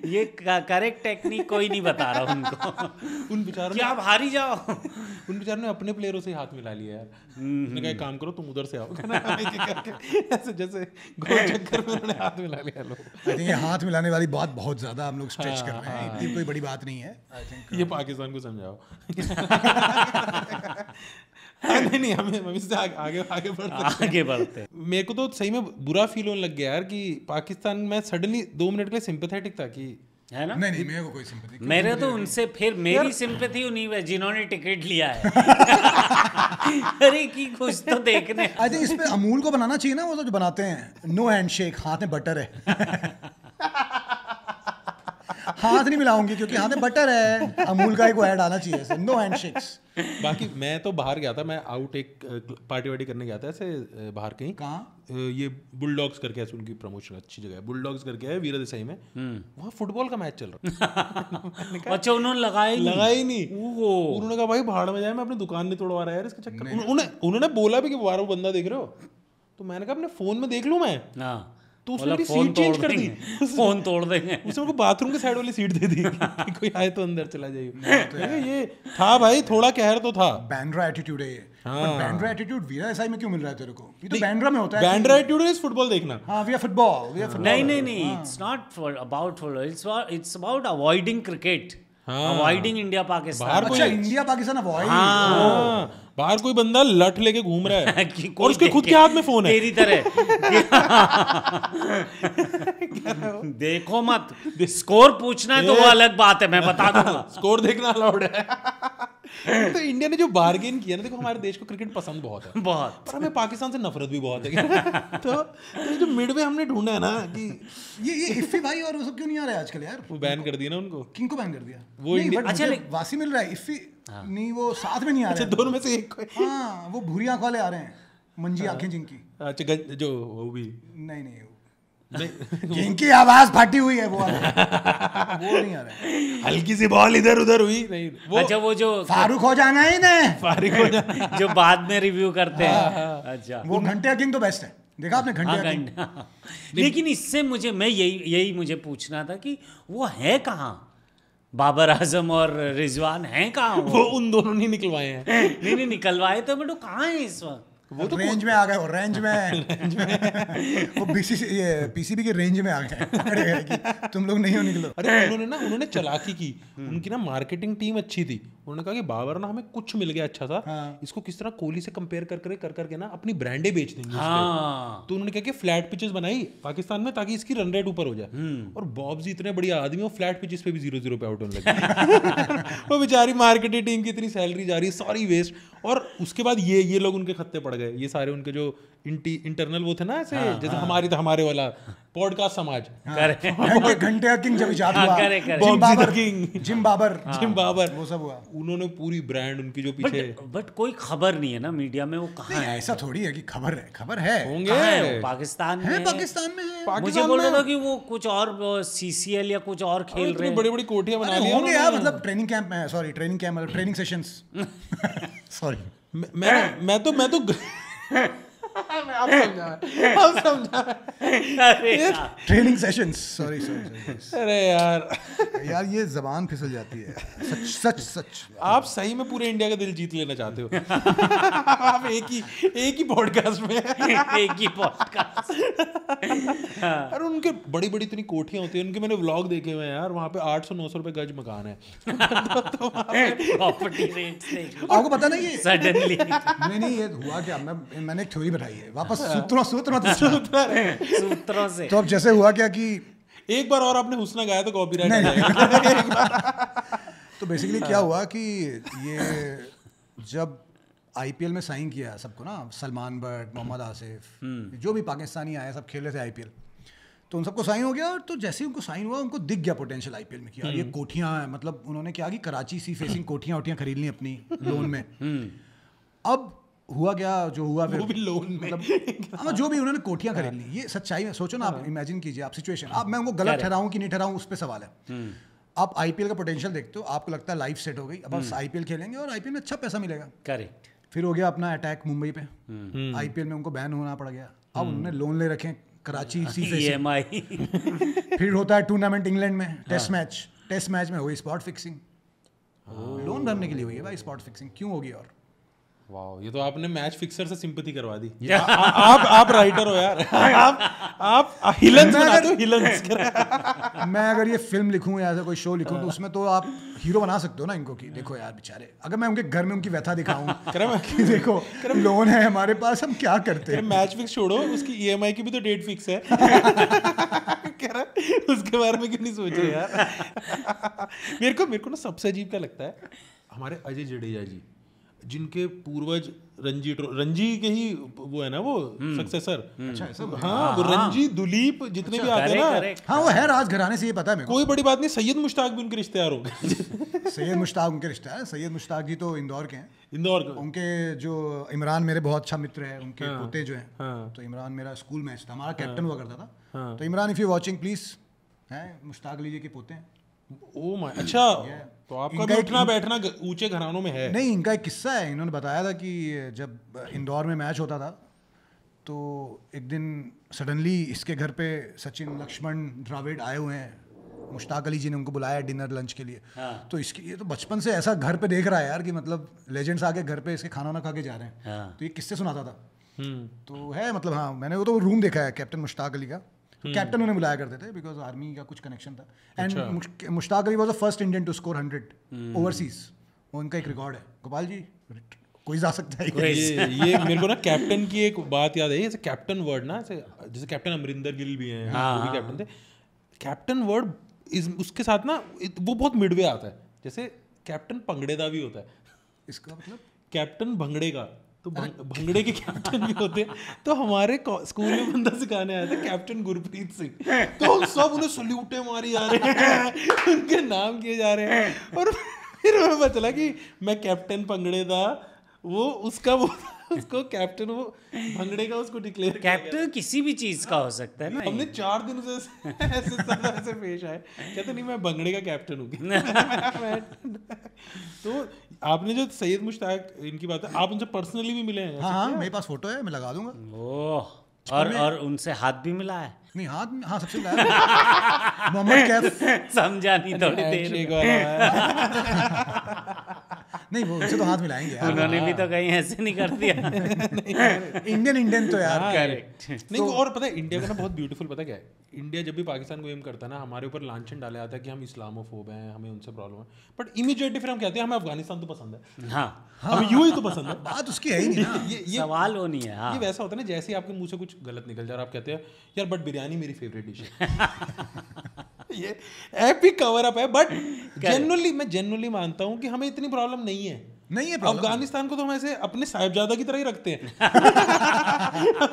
Speaker 2: ये करेक्ट टेक्निक कोई नहीं बता रहा उनको।
Speaker 3: उन बेचारों
Speaker 2: कि आप हारी जाओ।
Speaker 3: उन बेचारों ने अपने प्लेयरों से हाथ मिला लिया यार। उन्होंने कहा एक काम करो तुम उधर से आओ ऐसे जैसे गोल चक्कर में उन्होंने हाथ मिला लिया लोग।
Speaker 1: आई थिंक ये हाथ मिलाने वाली बात बहुत ज़्यादा हम लोग स्ट्रेच कर रहे हैं, इतनी कोई बड़ी बात नहीं है। आई थिंक
Speaker 3: ये पाकिस्तान को समझाओ। नहीं हम इससे आगे
Speaker 2: बढ़ते।
Speaker 3: मेरे को तो सही में बुरा फील होने लग गया यार कि पाकिस्तान में सडनली 2 मिनट के लिए सिंपैथेटिक था कि
Speaker 2: है ना।
Speaker 1: नहीं मेरे को कोई सिंपैथी,
Speaker 2: मेरे तो उनसे फिर मेरी सिंपैथी उन्हीं में जिन्होंने टिकट लिया है। अरे की कुछ तो देखने।
Speaker 1: आई थिंक इस पे अमूल को बनाना चाहिए ना, वो तो जो बनाते हैं नो हैंडशेक, हाथ में बटर है। हाथ नहीं मिलाऊंगी क्योंकि हाथ में बटर है। अमूल का एक वो ऐड आना चाहिए, नो हैंडशेक्स।
Speaker 3: बाकी मैं तो बाहर गया था, मैं आउट एक पार्टी वार्टी करने गया था ऐसे बाहर कहीं।
Speaker 1: कहाँ?
Speaker 3: ये बुलडॉग्स करके ऐसे उनकी प्रमोशन अच्छी जगह है, बुलडॉग्स करके है वीरा देसाई में। वहाँ फुटबॉल का मैच चल रहा।
Speaker 2: अच्छा उन्होंने लगाया
Speaker 3: ही नहीं। उन्होंने कहा भाई भाड़ में जाए, मैं अपनी दुकान नहीं तोड़वा रहा यार इसके चक्कर। उन्होंने बोला भी कि बाहर बंदा देख रहे हो, तो मैंने कहा अपने फोन में देख लूं मैं। तो उसने मेरी सीट चेंज कर दी।
Speaker 2: फोन तोड़ देंगे।
Speaker 3: उसने मुझे बाथरूम के साइड वाली सीट दे दी कि कोई आए तो अंदर चला जाइए। ये था भाई, थोड़ा कहर तो था।
Speaker 1: बैंड्रा एटीट्यूड है ये। पर बैंड्रा एटीट्यूड वीरा देसाई में क्यों मिल रहा है तेरे को? ये तो बैंड्रा में होता है।
Speaker 3: बैंड्रा एटीट्यूड इज फुटबॉल देखना।
Speaker 1: हाँ, वी आर फुटबॉल।
Speaker 2: नहीं, it's not about football, it's about avoiding cricket, avoiding India Pakistan.
Speaker 1: अच्छा, इंडिया पाकिस्तान अवॉइड।
Speaker 3: बाहर कोई बंदा लठ लेके घूम रहा है और उसके खुद के हाथ में फोन है
Speaker 2: तेरी तरह। देखो मत, स्कोर पूछना है तो वो अलग बात है, मैं बता दूंगा।
Speaker 3: स्कोर देखना अलाउड है। तो इंडिया ने जो बार्गेन किया ना, देखो हमारे देश को क्रिकेट पसंद बहुत है,
Speaker 2: बहुत,
Speaker 3: पर हमें पाकिस्तान से नफरत भी बहुत है। तो जो मिडवे हमने ढूंढा है ना कि
Speaker 1: ये इफ्फी भाई और वो सब क्यों नहीं आ रहे आजकल यार?
Speaker 3: वो बैन कर दिया ना उनको।
Speaker 1: किंग को बैन कर दिया
Speaker 3: वो इंडिया।
Speaker 1: अच्छा, वासी मिल रहा है, इफ्फी नहीं, वो साथ में नहीं आ रहे।
Speaker 3: दोनों में से एक।
Speaker 1: हाँ, वो भूरी आंख वाले आ रहे हैं, मंजी आंखें जिनकी।
Speaker 3: अच्छा, जो वो भी
Speaker 1: नहीं जिनकी आवाज फटी हुई है वो नहीं आ रहा है।
Speaker 3: हल्की सी बॉल इधर उधर हुई नहीं वो।
Speaker 2: अच्छा, वो जो
Speaker 1: फारूक हो जाना ही नहीं,
Speaker 3: फारूक हो जाना
Speaker 2: जो बाद में रिव्यू करते हैं। अच्छा,
Speaker 1: वो घंटे किंग तो बेस्ट है, देखा आपने घंटे किंग।
Speaker 2: लेकिन इससे मैं यही मुझे पूछना था कि वो है कहाँ, बाबर आजम और रिजवान हैं कहाँ?
Speaker 3: वो उन दोनों नहीं निकलवाए हैं।
Speaker 2: नहीं निकलवाए तो बेटो कहाँ है इस वक्त?
Speaker 1: वो तो रेंज में आ गए, वो रेंज में वो पीसीबी के रेंज में आ गए कि तुम लोग नहीं हो, निकलो।
Speaker 3: अरे उन्होंने चालाकी की, उनकी ना मार्केटिंग टीम अच्छी थी। उन्होंने कहा कि बाबर ना हमें कुछ मिल गया अच्छा सा, इसको किस तरह कोहली से कंपेयर करके ना अपनी ब्रांडें बेच देंगे। तो उन्होंने कहा कि फ्लैट पिचेस बनाई पाकिस्तान में ताकि इसकी रन रेट ऊपर हो जाए। और बॉब जी इतने बढ़िया आदमी, वो फ्लैट पिचेस पे भी 0-0 पे आउट होने लगे। वो बेचारी मार्केटिंग टीम की इतनी सैलरी जा रही है, सारी वेस्ट। और उसके बाद ये लोग उनके खत्ते पड़ गए, ये सारे उनके जो इंटरनल वो थे ना ऐसे, जैसे हमारे वाला पॉडकास्ट समाज।
Speaker 1: घंटे किंग जब इजाद हुआ, जिम बाबर वो सब हुआ।
Speaker 3: उन्होंने पूरी ब्रांड उनकी जो पीछे।
Speaker 2: बट कोई खबर नहीं है ना मीडिया में, वो कहाँ है?
Speaker 1: ऐसा थोड़ी है कि खबर है
Speaker 3: होंगे।
Speaker 2: पाकिस्तान में
Speaker 1: है।
Speaker 2: मुझे बोल रहा था कि वो कुछ और सीसीएल या कुछ और खेल रहे हैं।
Speaker 3: बड़ी कोठियां बना ली
Speaker 1: होंगे यार, मतलब ट्रेनिंग कैंप में, सॉरी ट्रेनिंग कैंप मतलब ट्रेनिंग सेशंस। सॉरी
Speaker 3: मैं तो आप समझा
Speaker 1: ट्रेनिंग सेशंस। सॉरी
Speaker 3: अरे
Speaker 1: यार ये जबान फिसल जाती है। सच
Speaker 3: आप सही में पूरे इंडिया का दिल जीत लेना चाहते हो। आप एक ही पॉडकास्ट में
Speaker 2: एक ही पॉडकास्ट।
Speaker 3: अरे उनके बड़ी इतनी कोठियां होती है उनके, मैंने व्लॉग देखे हुए हैं यार, वहाँ पे 800-900 रुपए गज मकान है।
Speaker 2: प्रॉपर्टी रेट्स
Speaker 1: आपको पता नहीं है
Speaker 2: सडनली।
Speaker 1: नहीं ये हुआ क्या, मैंने एक थ्योरी बताई है वापस सूत्रों से। तो अब जैसे हुआ क्या कि
Speaker 3: एक बार और आपने हुस्ना गाया तो कॉपीराइट आ जाएगा।
Speaker 1: तो बेसिकली क्या हुआ कि ये जब आईपीएल में साइन किया सबको ना, सलमान बट, मोहम्मद आसिफ, जो भी पाकिस्तानी आए सब खेल रहे थे आईपीएल, तो उन सबको साइन हो गया। और तो जैसे ही उनको साइन हुआ उनको दिख गया पोटेंशियल आईपीएल में कि यार ये कोठियाँ, मतलब उन्होंने क्या कि कराची सी फेसिंग कोठियाँ खरीद ली अपनी लोन में। अब हुआ क्या जो हुआ, फिर
Speaker 3: वो भी लोन में,
Speaker 1: मतलब जो भी उन्होंने कोठियाँ खरीद ली। ये सच्चाई में सोचो ना आप, इमेजिन कीजिए आप सिचुएशन। आप मैं उनको गलत ठहराऊं कि नहीं ठहराऊं उस पर सवाल है। आप आईपीएल का पोटेंशियल देखते हो, आपको लगता है लाइफ सेट हो गई, अब आप आईपीएल खेलेंगे और आईपीएल में अच्छा पैसा मिलेगा।
Speaker 2: करेक्ट।
Speaker 1: फिर हो गया अपना अटैक मुंबई पे, आईपीएल में उनको बैन होना पड़ गया। अब उन्होंने लोन ले रखे हैं कराची सी से
Speaker 2: EMI
Speaker 1: फिर होता है टूर्नामेंट इंग्लैंड में टेस्ट मैच में हुई स्पॉट फिक्सिंग, लोन भरने के लिए हुई है भाई स्पॉट फिक्सिंग, क्यों होगी? और
Speaker 3: वाह, ये तो आपने मैच फिक्सर से सिंपैथी करवा दी। आप राइटर हो यार, आप हिलन्स बनाते हो, हिलन्स।
Speaker 1: मैं अगर ये फिल्म लिखूं या ऐसा कोई शो लिखूं तो उसमें तो आप हीरो बना सकते हो ना इनको, कि देखो यार बेचारे, अगर मैं उनके घर में उनकी व्यथा दिखाऊं कि देखो लोन है हमारे पास, हम क्या करते हैं।
Speaker 3: मैच फिक्स छोड़ो, उसकी EMI की भी तो डेट फिक्स है। कह रहा उसके बारे में क्यों नहीं सोच रहे यार। मेरे को ना सबसे अजीब क्या लगता है, हमारे अजय जडेजा जी, जिनके पूर्वज रणजी के ही वो है ना, वो सक्सेसर।
Speaker 1: अच्छा ऐसा?
Speaker 3: हाँ, वो रणजी, दुलीप जितने भी आते हैं ना,
Speaker 1: हाँ वो है राजघराने से, ये पता है मेरे को।
Speaker 3: कोई बड़ी बात नहीं, सैयद मुश्ताक भी उनके रिश्तेदार होंगे।
Speaker 1: सैयद मुश्ताक उनके रिश्तेदार हैं। सैयद मुश्ताक जी तो इंदौर के हैं।
Speaker 3: इंदौर के
Speaker 1: उनके जो इमरान मेरे बहुत अच्छा मित्र है, उनके पोते जो हैं, तो इमरान मेरा स्कूल मैच था, हमारा कैप्टन हुआ करता था। तो Imran if you watching please, हैं मुश्ताक अली जी के पोते हैं।
Speaker 3: ओ माय, अच्छा तो आपका भी उठना बैठना ऊंचे घरानों में है।
Speaker 1: नहीं, इनका एक किस्सा है, इन्होंने बताया था कि जब इंदौर में मैच होता था तो एक दिन सडनली इसके घर पे सचिन, लक्ष्मण, द्रविड़ आए हुए हैं, मुश्ताक अली जी ने उनको बुलाया डिनर लंच के लिए। तो इसकी ये तो बचपन से ऐसा घर पे देख रहा है यार कि मतलब लेजेंड्स आके घर पे इसके खाना ना खा के जा रहे हैं। तो ये किससे सुनाता था, तो है मतलब, हाँ मैंने वो तो रूम देखा है कैप्टन मुश्ताक अली का। तो कैप्टन उन्हें बुलाया करते थे बिकॉज आर्मी का कुछ कनेक्शन था। And Mushtaq Ali was the first Indian to score 100 overseas, वो उनका एक रिकॉर्ड है। गोपाल जी कोई जा सकता है।
Speaker 3: ये मेरे को ना कैप्टन की एक बात याद है, जैसे कैप्टन वर्ड ना, जैसे कैप्टन अमरिंदर गिल भी हैं, वो भी कैप्टन थे। कैप्टन वर्ड उसके साथ ना वो बहुत मिडवे आता है, जैसे कैप्टन पंगड़ेदा भी होता है।
Speaker 1: इसका मतलब
Speaker 3: कैप्टन भंगड़े का, तो भंगड़े के कैप्टन भी होते हैं। तो हमारे स्कूल में बंदा सिखाने आया था कैप्टन गुरप्रीत सिंह, तो सब उन्हें सल्यूटे मारी जा रहे हैं, उनके नाम किए जा रहे हैं। और फिर हमें पता चला कि मैं कैप्टन भंगड़े था, वो उसका वो उसको कैप्टन, वो भंगड़े का उसको डिक्लेयर।
Speaker 2: कैप्टन किसी भी चीज का हो सकता है ना।
Speaker 3: हमने 4 दिन से ऐसे पेश आए, कहते नहीं मैं भंगड़े का कैप्टन हूँ। तो आपने जो सैयद मुश्ताक इनकी बात है, आप उनसे पर्सनली भी मिले हैं?
Speaker 1: हाँ, मेरे पास फोटो है, मैं लगा दूंगा।
Speaker 2: ओह, और उनसे हाथ भी मिला है?
Speaker 1: नहीं, हाथ, हाँ सबसे मिला मोहम्मद कैफ।
Speaker 2: समझा नहीं थोड़ी
Speaker 1: नहीं, वो उनसे तो हाथ मिलाएंगे यार।
Speaker 2: उन्होंने भी तो कहीं ऐसे नहीं कर दिया।
Speaker 1: इंडियन तो यार।
Speaker 2: करेक्ट।
Speaker 3: नहीं, और पता है इंडिया का ना बहुत ब्यूटीफुल, पता क्या है, इंडिया जब भी पाकिस्तान को एम करता है ना, हमारे ऊपर लांछन डाला जाता है कि हम इस्लामोफोब हैं, हमें उनसे प्रॉब्लम है। बट इमीडिएटली फिर हम कहते हैं हमें अफगानिस्तान तो पसंद है।
Speaker 2: हाँ,
Speaker 3: हमें यूं ही तो पसंद है।
Speaker 1: बात उसकी है ही नहीं ना।
Speaker 3: ये
Speaker 2: सवाल वो नहीं है। हाँ,
Speaker 3: ये वैसा होता है ना, जैसे ही आपके मुंह से कुछ गलत निकल जाए और आप कहते हैं यार बट बिरयानी मेरी फेवरेट डिश है। ये एपिक कवर अप है, बट जेन्युइनली मानता हूँ कि हमें इतनी प्रॉब्लम नहीं है। अफगानिस्तान को तो हम ऐसे अपने साहिबजादा की तरह ही रखते हैं।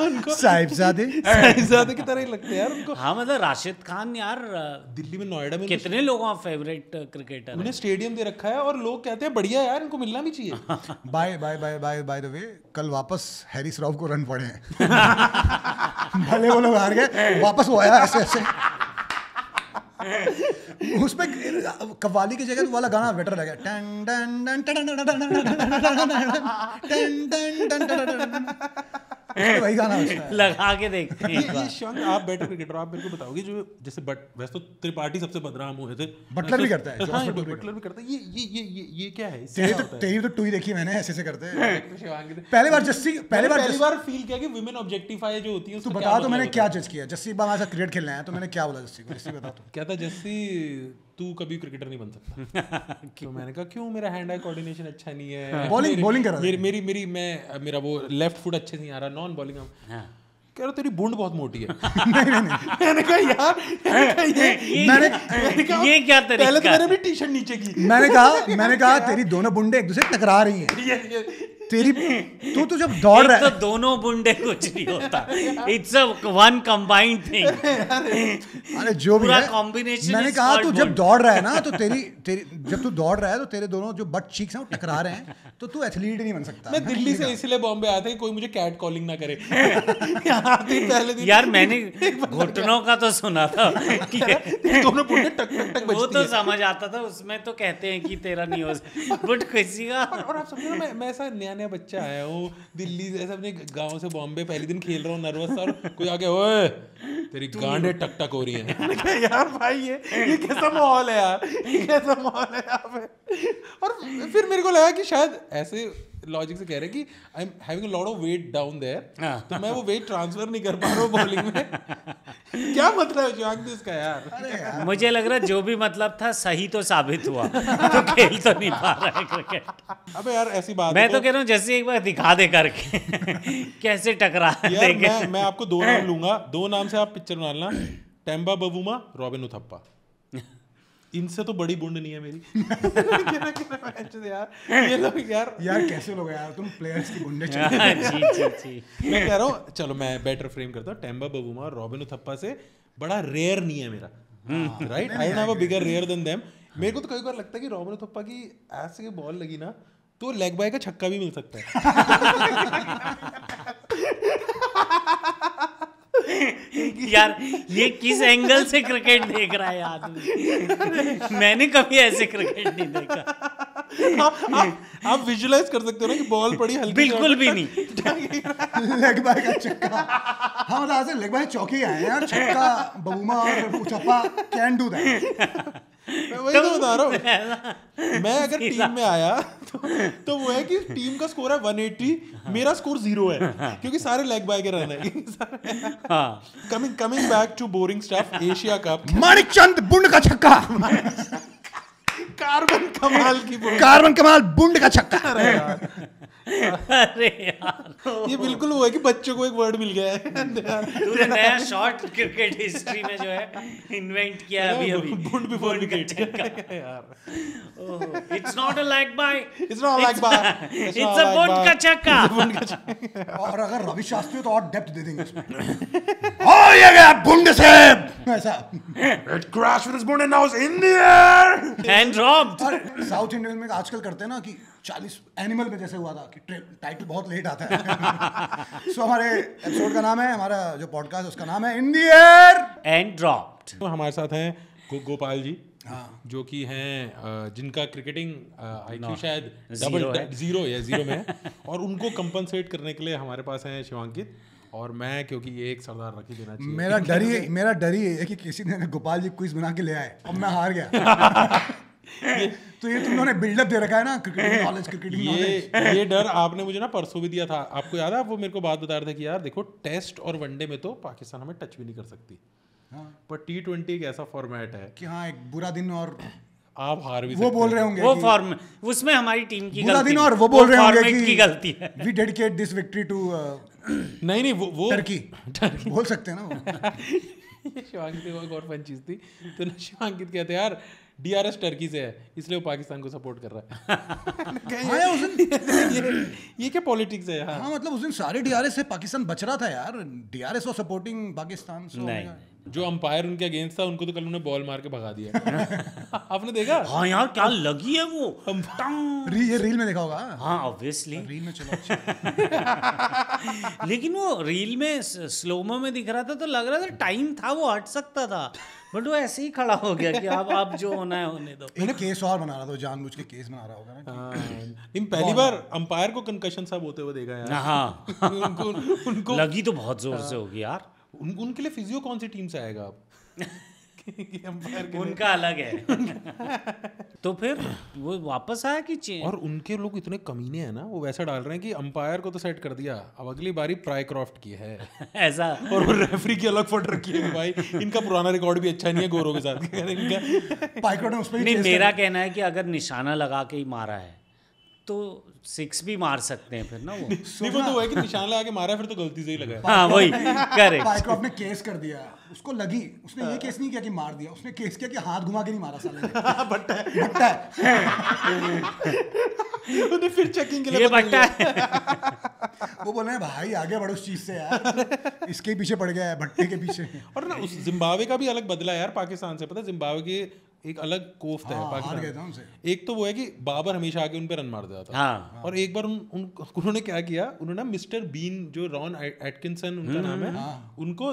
Speaker 3: उनको साहिबजादे की तरह ही लगते हैं यार उनको।
Speaker 2: हाँ, मतलब राशिद खान यार
Speaker 3: दिल्ली में, नोएडा में
Speaker 2: कितने लोगों का फेवरेट क्रिकेटर,
Speaker 3: उन्हें स्टेडियम दे रखा है और लोग कहते हैं बढ़िया यार, इनको मिलना भी चाहिए।
Speaker 1: बाय द वे, कल वापस हैरिस राव को रन पड़े हैं। भले वो लोग हार गए, वापस वो आया ऐसे उस पे कव्वाली की जगह वाला गाना बेटर लगा। वही गाना
Speaker 2: लगा के देखते हैं।
Speaker 3: ये शंक, आप बेटर क्रिकेटर, आप मेरे को बताओगे जो जैसे वैसे तो त्रिपाठी सबसे बदनाम हुए थे,
Speaker 1: बटलर भी करता है।
Speaker 3: हाँ, बटलर भी करता है। ये क्या है?
Speaker 1: तेरी तो टूई देखी मैंने, ऐसे करते हैं। पहले बार
Speaker 3: फील किया कि वुमेन ऑब्जेक्टिफाई जो होती है।
Speaker 1: तू बता, तो मैंने क्या जज किया? जस्सी बाबा हमारे साथ क्रिकेट खेलने आया, तो मैंने क्या बोला जस्सी को? जस्सी बता तू।
Speaker 3: क्या था जस्सी, तू कभी क्रिकेटर नहीं बन सकता। तो मैंने कहा क्यों? मेरा हैंड आई कोऑर्डिनेशन अच्छा नहीं है,
Speaker 1: बॉलिंग कर रहा
Speaker 3: है, मेरा वो लेफ्ट फुट अच्छे से नहीं आ रहा, नॉन बॉलिंग। कह रहा तेरी बूंद बहुत मोटी है।
Speaker 1: नहीं।
Speaker 3: मैंने कहा यार,
Speaker 2: ये क्या तरीका?
Speaker 3: पहले तो मैंने अपनी टी-शर्ट नीचे की।
Speaker 1: मैंने कहा तेरी दोनों बुंडे एक दूसरे टकरा रही हैं। तेरी तू जब दौड़ रहा है
Speaker 2: तो दोनों बुंडे कुछ नहीं होता, it's a one combined thing.
Speaker 1: अरे जो भी है,
Speaker 2: कॉम्बिनेशन।
Speaker 1: मैंने कहा तू जब दौड़ रहा है ना, तो तेरी जब तू दौड़ रहा है तो तेरे दोनों जो बट चीक्स हैं वो टकरा रहे हैं, तो तू एथलीट नहीं बन सकता।
Speaker 3: मैं दिल्ली से इसलिए बॉम्बे आया था कि कोई मुझे कैट कॉलिंग ना करे। पहले दिन
Speaker 2: यार मैंने घुटनों का तो सुना था कि
Speaker 3: दोनों बुंडे टक टक टक बजती
Speaker 2: वो तो समझ आता था, उसमें तो कहते हैं कि तेरा नहीं हो, बट किसी का।
Speaker 3: और आप समझो ना, मैं ऐसा नया नया बच्चा आया हूँ दिल्ली से, अपने गांव से बॉम्बे, पहले दिन खेल रहा हूँ, नर्वस था, और कोई आके ओए तेरी गांडें टक टक हो रही हैं। मैंने कहा यार भाई ये कैसा माहौल है यार, ये कैसा माहौल है यहाँ पे। और फिर मेरे को लगा कि शायद ऐसे लॉजिक से कह रहे हैं कि I am having a lot of weight down there, तो मैं वो वेट ट्रांसफर नहीं कर पा रहा हूँ बॉलिंग में। क्या मतलब है शिवांगी इसका यार?
Speaker 2: मुझे लग रहा है जो भी मतलब था सही तो साबित हुआ, तो खेल तो नहीं पा रहा है क्रिकेट।
Speaker 3: अबे यार ऐसी बात
Speaker 2: मैं तो कह रहा हूँ जैसे एक बार दिखा दे करके कैसे टकरा
Speaker 3: यार। मैं आपको 2 नाम लूंगा, 2 नाम से आप पिक्चर बना लेना, टेम्बा बवुमा, रॉबिन उथप्पा। इनसे तो बड़ी बुंड नहीं है मेरी। यार ये लोग यार
Speaker 1: कैसे लोग यार, तुम प्लेयर्स की बुंडे
Speaker 2: जी
Speaker 3: मैं कह रहा हूँ, चलो मैं बेटर फ्रेम करता हूँ, टेम्बा बवुमा और रॉबिन उथप्पा से बड़ा रेयर नहीं है मेरा, right? I don't have a bigger rear than them. मेरे को तो कई बार लगता है कि रॉबिन उथप्पा की ऐसे बॉल लगी ना तो लेग बाय का छक्का भी मिल सकता है।
Speaker 2: यार ये किस एंगल से क्रिकेट देख रहा है आदमी? मैंने कभी ऐसे क्रिकेट नहीं देखा।
Speaker 3: आप विजुलाइज कर सकते हो ना कि बॉल पड़ी हल्की,
Speaker 2: बिल्कुल भी नहीं।
Speaker 1: लेग बाय का छक्का, हाँ मतलब आज लेग बाय चौके आए यार, छक्का बवुमा और उथप्पा कैन डू दैट।
Speaker 3: मैं वही तो बता रहा हूँ। मैं अगर टीम में आया तो वो है कि टीम का स्कोर है 180, मेरा स्कोर 0 है, क्योंकि सारे लेग बाय के रन है। Coming back to boring stuff, Asia cup,
Speaker 1: Manikchand बुंड का छक्का,
Speaker 3: कार्बन कमाल की बुंड,
Speaker 1: कार्बन कमाल बुंड का छक्का।
Speaker 2: अरे यार
Speaker 3: ये बिल्कुल वो है कि बच्चों को एक वर्ड मिल गया है।
Speaker 2: तूने नया शॉर्ट क्रिकेट हिस्ट्री में जो है इन्वेंट किया है अभी।
Speaker 3: बुंड बिफोर विकेट यार।
Speaker 2: It's not a leg bye,
Speaker 3: it's not like bye,
Speaker 2: it's a बुंड का छक्का।
Speaker 1: और अगर रवि शास्त्री हो तो और डेप्थ दे देंगे इसमें। ओ ये गया बुंड से ऐसा,
Speaker 3: इट क्रैश विद हिज बुंड and now is in the air
Speaker 2: and dropped.
Speaker 1: और साउथ इंडियन में आजकल करते हैं ना कि 40 एनिमल में जैसे हुआ था कि टाइटल बहुत लेट आता है। सो हमारे एपिसोड का नाम है, हमारा जो पॉडकास्ट है उसका नाम है इन द एयर
Speaker 2: एंड ड्रॉप्ड।
Speaker 3: हमारे साथ हैं गोपाल जी, जो कि हैं जिनका क्रिकेटिंग आईक्यू शायद जीरो में है, और उनको कंपनसेट करने के लिए हमारे पास हैं शिवांकित और मैं, क्योंकि ये एक सरदार रख ही देना चाहिए।
Speaker 1: मेरा डर ही है कि किसी ने गोपाल जी क्विज बना के ले आए और मैं हार गया। तो ये तुम लोगों ने बिल्डअप दे रखा है ना, क्रिकेटिंग नॉलेज।
Speaker 3: ये डर आपने मुझे ना परसों भी दिया था, आपको याद है? वो मेरे को बात बता रहे थे कि यार देखो, टेस्ट और वनडे में तो पाकिस्तान हमें टच भी नहीं कर सकती, पर T20 एक ऐसा फॉर्मेट है
Speaker 1: कि हाँ एक बुरा दिन और
Speaker 3: आप हार भी
Speaker 1: वो बोल रहे होंगे
Speaker 2: वो फॉर्म, उसमें हमारी टीम की
Speaker 1: बुरा दिन और वो बोल रहे होंगे
Speaker 2: कि गलती है।
Speaker 1: We dedicate this victory to
Speaker 3: नहीं वो
Speaker 1: टर्की बोल सकते हैं ना वो।
Speaker 3: शिवांकित को एक और फन चीज थी, तो शिवांकित कहते यार DRS टर्की से है इसलिए वो पाकिस्तान को सपोर्ट कर रहा है। ये क्या पॉलिटिक्स है यार?
Speaker 1: हाँ मतलब उस दिन सारे DRS से पाकिस्तान बच रहा था यार, DRS और सपोर्टिंग पाकिस्तान।
Speaker 2: नहीं,
Speaker 3: जो अंपायर उनके अगेंस्ट था उनको तो कल उन्होंने बॉल मार के भगा दिया। आपने देखा?
Speaker 2: हाँ यार क्या लगी है वो,
Speaker 1: ये रील में देखा होगा।
Speaker 2: हाँ ऑब्वियसली
Speaker 1: रील में चलो अच्छा।
Speaker 2: लेकिन वो रील में स्लोमो में दिख रहा था तो लग रहा था टाइम था, वो हट सकता था, बट वो ऐसे ही खड़ा हो गया कि अब जो होना है होने दो।
Speaker 1: एक केस और बना रहा था, जानबूझ के केस बना रहा होगा ना।
Speaker 3: इन पहली बार अंपायर को कंकशन सब होते हुए देखा यार।
Speaker 2: हाँ
Speaker 3: उनको
Speaker 2: लगी तो बहुत जोर से होगी यार।
Speaker 3: उनके लिए फिजियो कौन सी टीम से आएगा अब?
Speaker 2: उनका अलग है। तो फिर वो वापस आया कि
Speaker 3: और उनके लोग इतने कमीने हैं ना, वो वैसा डाल रहे हैं कि अंपायर को तो सेट कर दिया, अब अगली बारी प्रायक्रॉफ्ट की है
Speaker 2: ऐसा,
Speaker 3: और वो रेफरी की अलग फोटो रखी है कि भाई इनका पुराना रिकॉर्ड भी अच्छा नहीं है गोरों के साथ।
Speaker 2: नहीं, मेरा कहना है कि अगर निशाना लगा के ही मारा है तो 6 भी मार सकते हैं फिर ना वो।
Speaker 3: नहीं वो तो है कि निशान लगा के मारा फिर तो गलती से ही लगा।
Speaker 2: हाँ वही करेक्ट।
Speaker 1: पाइक्रॉफ्ट ने केस कर दिया, उसको लगी, उसने ये केस नहीं किया कि मार दिया, उसने केस किया कि हाथ घुमा के नहीं मारा साले ने। भट्टा
Speaker 3: है। फिर चेकिंग के लिए
Speaker 2: ये भट्टा है।
Speaker 1: वो बोल रहे हैं भाई आगे बढ़ो उस चीज से यार, इसके पीछे पड़ गया है भट्टे के पीछे।
Speaker 3: और ना उस जिम्बाब्वे का भी अलग बदला यार पाकिस्तान से, पता है जिम्बाब्वे के एक अलग कोफ्त है पाकिस्तान। एक तो वो है कि बाबर हमेशा आके उन पे रन मार देता था।
Speaker 2: हाँ।
Speaker 3: और एक बार उन्होंने क्या किया, उन्होंने मिस्टर बीन जो रॉन एटकिंसन उनका नाम है, उनको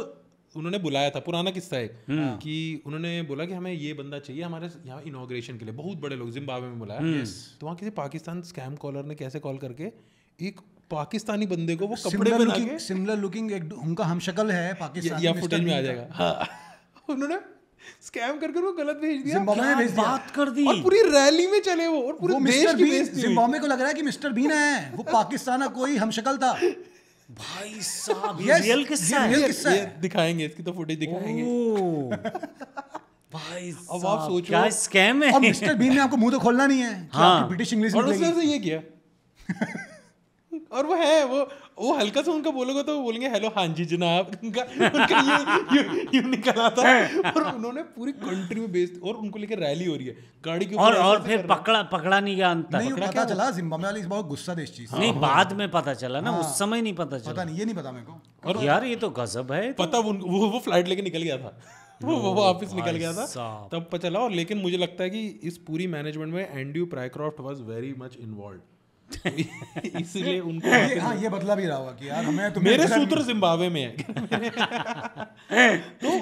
Speaker 3: उन्होंने बुलाया था, पुराना किस्सा है कि उन्होंने बोला कि हमें ये बंदा चाहिए हमारे यहाँ इनॉग्रेशन के लिए, बहुत बड़े लोग जिम्बाब्वे में बुलाया। तो वहाँ किसी पाकिस्तान स्कैम कॉलर ने कैसे कॉल करके एक पाकिस्तानी बंदे को वो कपड़े में लगे
Speaker 1: सिमिलर लुकिंग उनका हमशक्ल है पाकिस्तान
Speaker 3: या फुटेज में आ जाएगा। हाँ उन्होंने स्कैम करके वो गलत भेज दिया,
Speaker 2: बात कर दी
Speaker 3: और पूरी रैली में चले वो, और पूरे देश की बेइज्जती।
Speaker 1: जिम्बाब्वे को लग रहा है कि मिस्टर बीन है, वो पाकिस्तान का कोई हमशक्ल था।
Speaker 2: भाई साहब ये रियल किस्सा
Speaker 3: है, दिखाएंगे इसकी तो फुटेज दिखाएंगे।
Speaker 2: भाई
Speaker 3: अब आप सोचो
Speaker 2: क्या स्कैम है।
Speaker 1: और मिस्टर बीन ने आपको मुंह तो खोलना नहीं है, हाँ। ब्रिटिश इंग्लिश
Speaker 3: और उसने ये किया और वो है वो हल्का सा उनका बोलोगे तो बोलेंगे हेलो हाँ जी जनाब, उनका ये निकल आता है। और उन्होंने पूरी कंट्री में बेच, और उनको लेकर रैली हो रही है गाड़ी के ऊपर,
Speaker 2: और फिर पकड़ा नहीं गया अंत तक।
Speaker 1: नहीं पता चला जिम्बाब्वे वाली बहुत गुस्सा देश चीज
Speaker 2: नहीं, बाद में पता चला ना, उस समय नहीं पता चला।
Speaker 1: पता नहीं, ये नहीं पता मेरे को।
Speaker 2: और यार ये तो गजब है।
Speaker 3: पता वो फ्लाइट लेके निकल गया था, वो ऑफिस निकल गया था तब पता चला। और लेकिन मुझे लगता है कि इस पूरी मैनेजमेंट में Andrew Pycroft was very much involved, इसलिए उनको
Speaker 1: ये बदला भी रहा होगा कि यार हमें तो
Speaker 3: मेरे सूत्र जिम्बाब्वे में है
Speaker 2: तो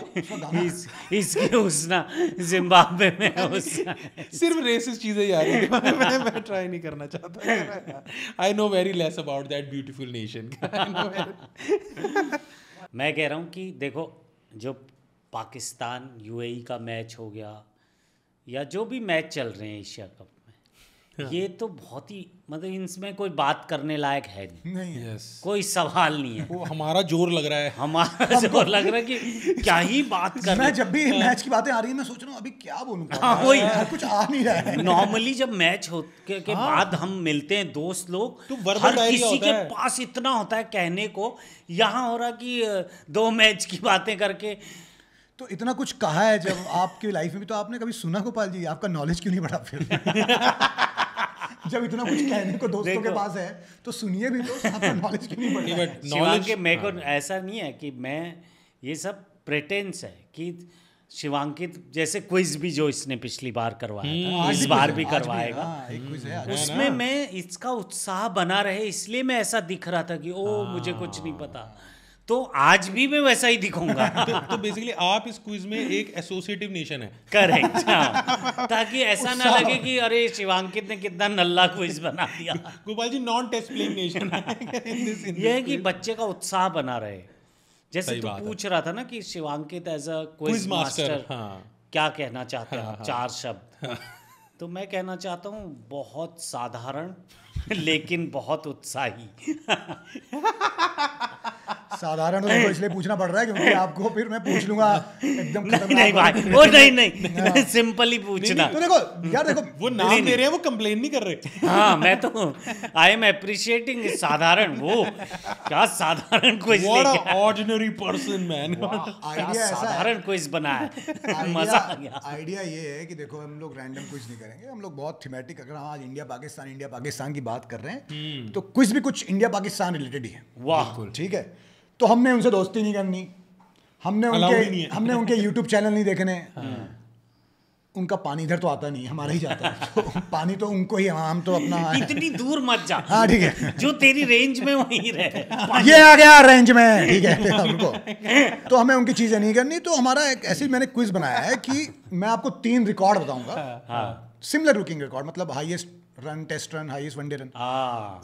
Speaker 2: इसकी उसना जिम्बाब्वे में उसना
Speaker 3: सिर्फ रेसिस्ट चीजें यार मैं ट्राई नहीं करना चाहता। I know very less about that beautiful nation.
Speaker 2: मैं कह रहा हूँ कि देखो जो पाकिस्तान यूएई का मैच हो गया या जो भी मैच चल रहे हैं एशिया कप में, ये तो बहुत ही मतलब इनमें कोई बात करने लायक है नहीं।
Speaker 3: yes.
Speaker 2: कोई सवाल नहीं है।
Speaker 3: वो हमारा जोर लग रहा है,
Speaker 2: हमारा जोर लग रहा है कि क्या ही बात कर।
Speaker 1: मैं जब भी मैच की बातें आ रही है मैं सोच रहा हूँ अभी क्या बोलूँ, वही कुछ आ नहीं रहा है।
Speaker 2: नॉर्मली जब मैच के बाद हम मिलते हैं दोस्त लोग तो हर किसी के पास इतना होता है कहने को, यहाँ हो रहा कि 2 मैच की बातें करके
Speaker 1: तो इतना कुछ कहा है जब आपकी लाइफ में भी, तो आपने कभी सुना गोपाल जी? आपका नॉलेज क्यों नहीं बढ़ा फिर? जब इतना कुछ कहने को दोस्तों के पास है तो सुनिए भी तो, आपका नॉलेज क्यों नहीं बढ़ा?
Speaker 2: शिवांग के मेरे को ऐसा नहीं है कि मैं ये सब प्रेटेंस है कि शिवांकित जैसे क्विज भी जो इसने पिछली बार करवाया था इस बार भी करवाएगा, उसमें मैं इसका उत्साह बना रहे इसलिए मैं ऐसा दिख रहा था कि ओ मुझे कुछ नहीं पता, तो आज भी मैं वैसा ही दिखूंगा।
Speaker 3: तो बेसिकली आप इस क्विज में एक एसोसिएटिव नेशन है।
Speaker 2: करेक्ट, हाँ। ताकि ऐसा ना लगे कि अरे शिवांकित ने कितना नल्ला क्विज बना दिया।
Speaker 3: Gopal ji non test playing nation है।
Speaker 2: ये है कि बच्चे का उत्साह बना रहे, जैसे तू पूछ रहा था ना कि Shivankit as a quiz master क्या कहना चाहते हैं आप 4 शब्द। तो मैं कहना चाहता हूँ बहुत साधारण लेकिन बहुत उत्साही।
Speaker 1: साधारण तो इसलिए पूछना पड़ रहा है क्योंकि आपको फिर मैं पूछ लूंगा एकदम
Speaker 2: नहीं भाई, वो नहीं सिंपल ही पूछना।
Speaker 1: तो देखो यार, देखो
Speaker 3: वो नाम दे रहे हैं, वो कंप्लेन नहीं कर रहे।
Speaker 2: हाँ मैं तो आई एम अप्रिशिएटिंग साधारण, वो क्या साधारण क्विज,
Speaker 3: ऑर्डिनरी पर्सन मैन,
Speaker 2: साधारण क्विज बना है, मजा आ गया।
Speaker 1: आइडिया ये है कि देखो हम लोग रैंडम क्विज नहीं करेंगे, हम लोग बहुत थीमेटिक, अगर हम आज इंडिया पाकिस्तान की बात कर रहे हैं तो क्विज भी कुछ इंडिया पाकिस्तान रिलेटेड ही है।
Speaker 2: वाह,
Speaker 1: ठीक है। तो हमने उनसे दोस्ती नहीं करनी, हमने उनके YouTube चैनल नहीं देखने, उनका पानी इधर तो आता नहीं, हमारा ही जाता है, तो पानी तो उनको ही, हम तो अपना
Speaker 2: इतनी दूर मत जा।
Speaker 1: हाँ ठीक है,
Speaker 2: जो तेरी रेंज में वहीं रहे।
Speaker 1: ये आ गया रेंज में, ठीक है उनको, तो हमें उनकी चीजें नहीं करनी। तो हमारा एक ऐसी मैंने क्विज बनाया है कि मैं आपको 3 रिकॉर्ड बताऊंगा, सिमिलर लुकिंग रिकॉर्ड, मतलब highest run, test run, highest one day run.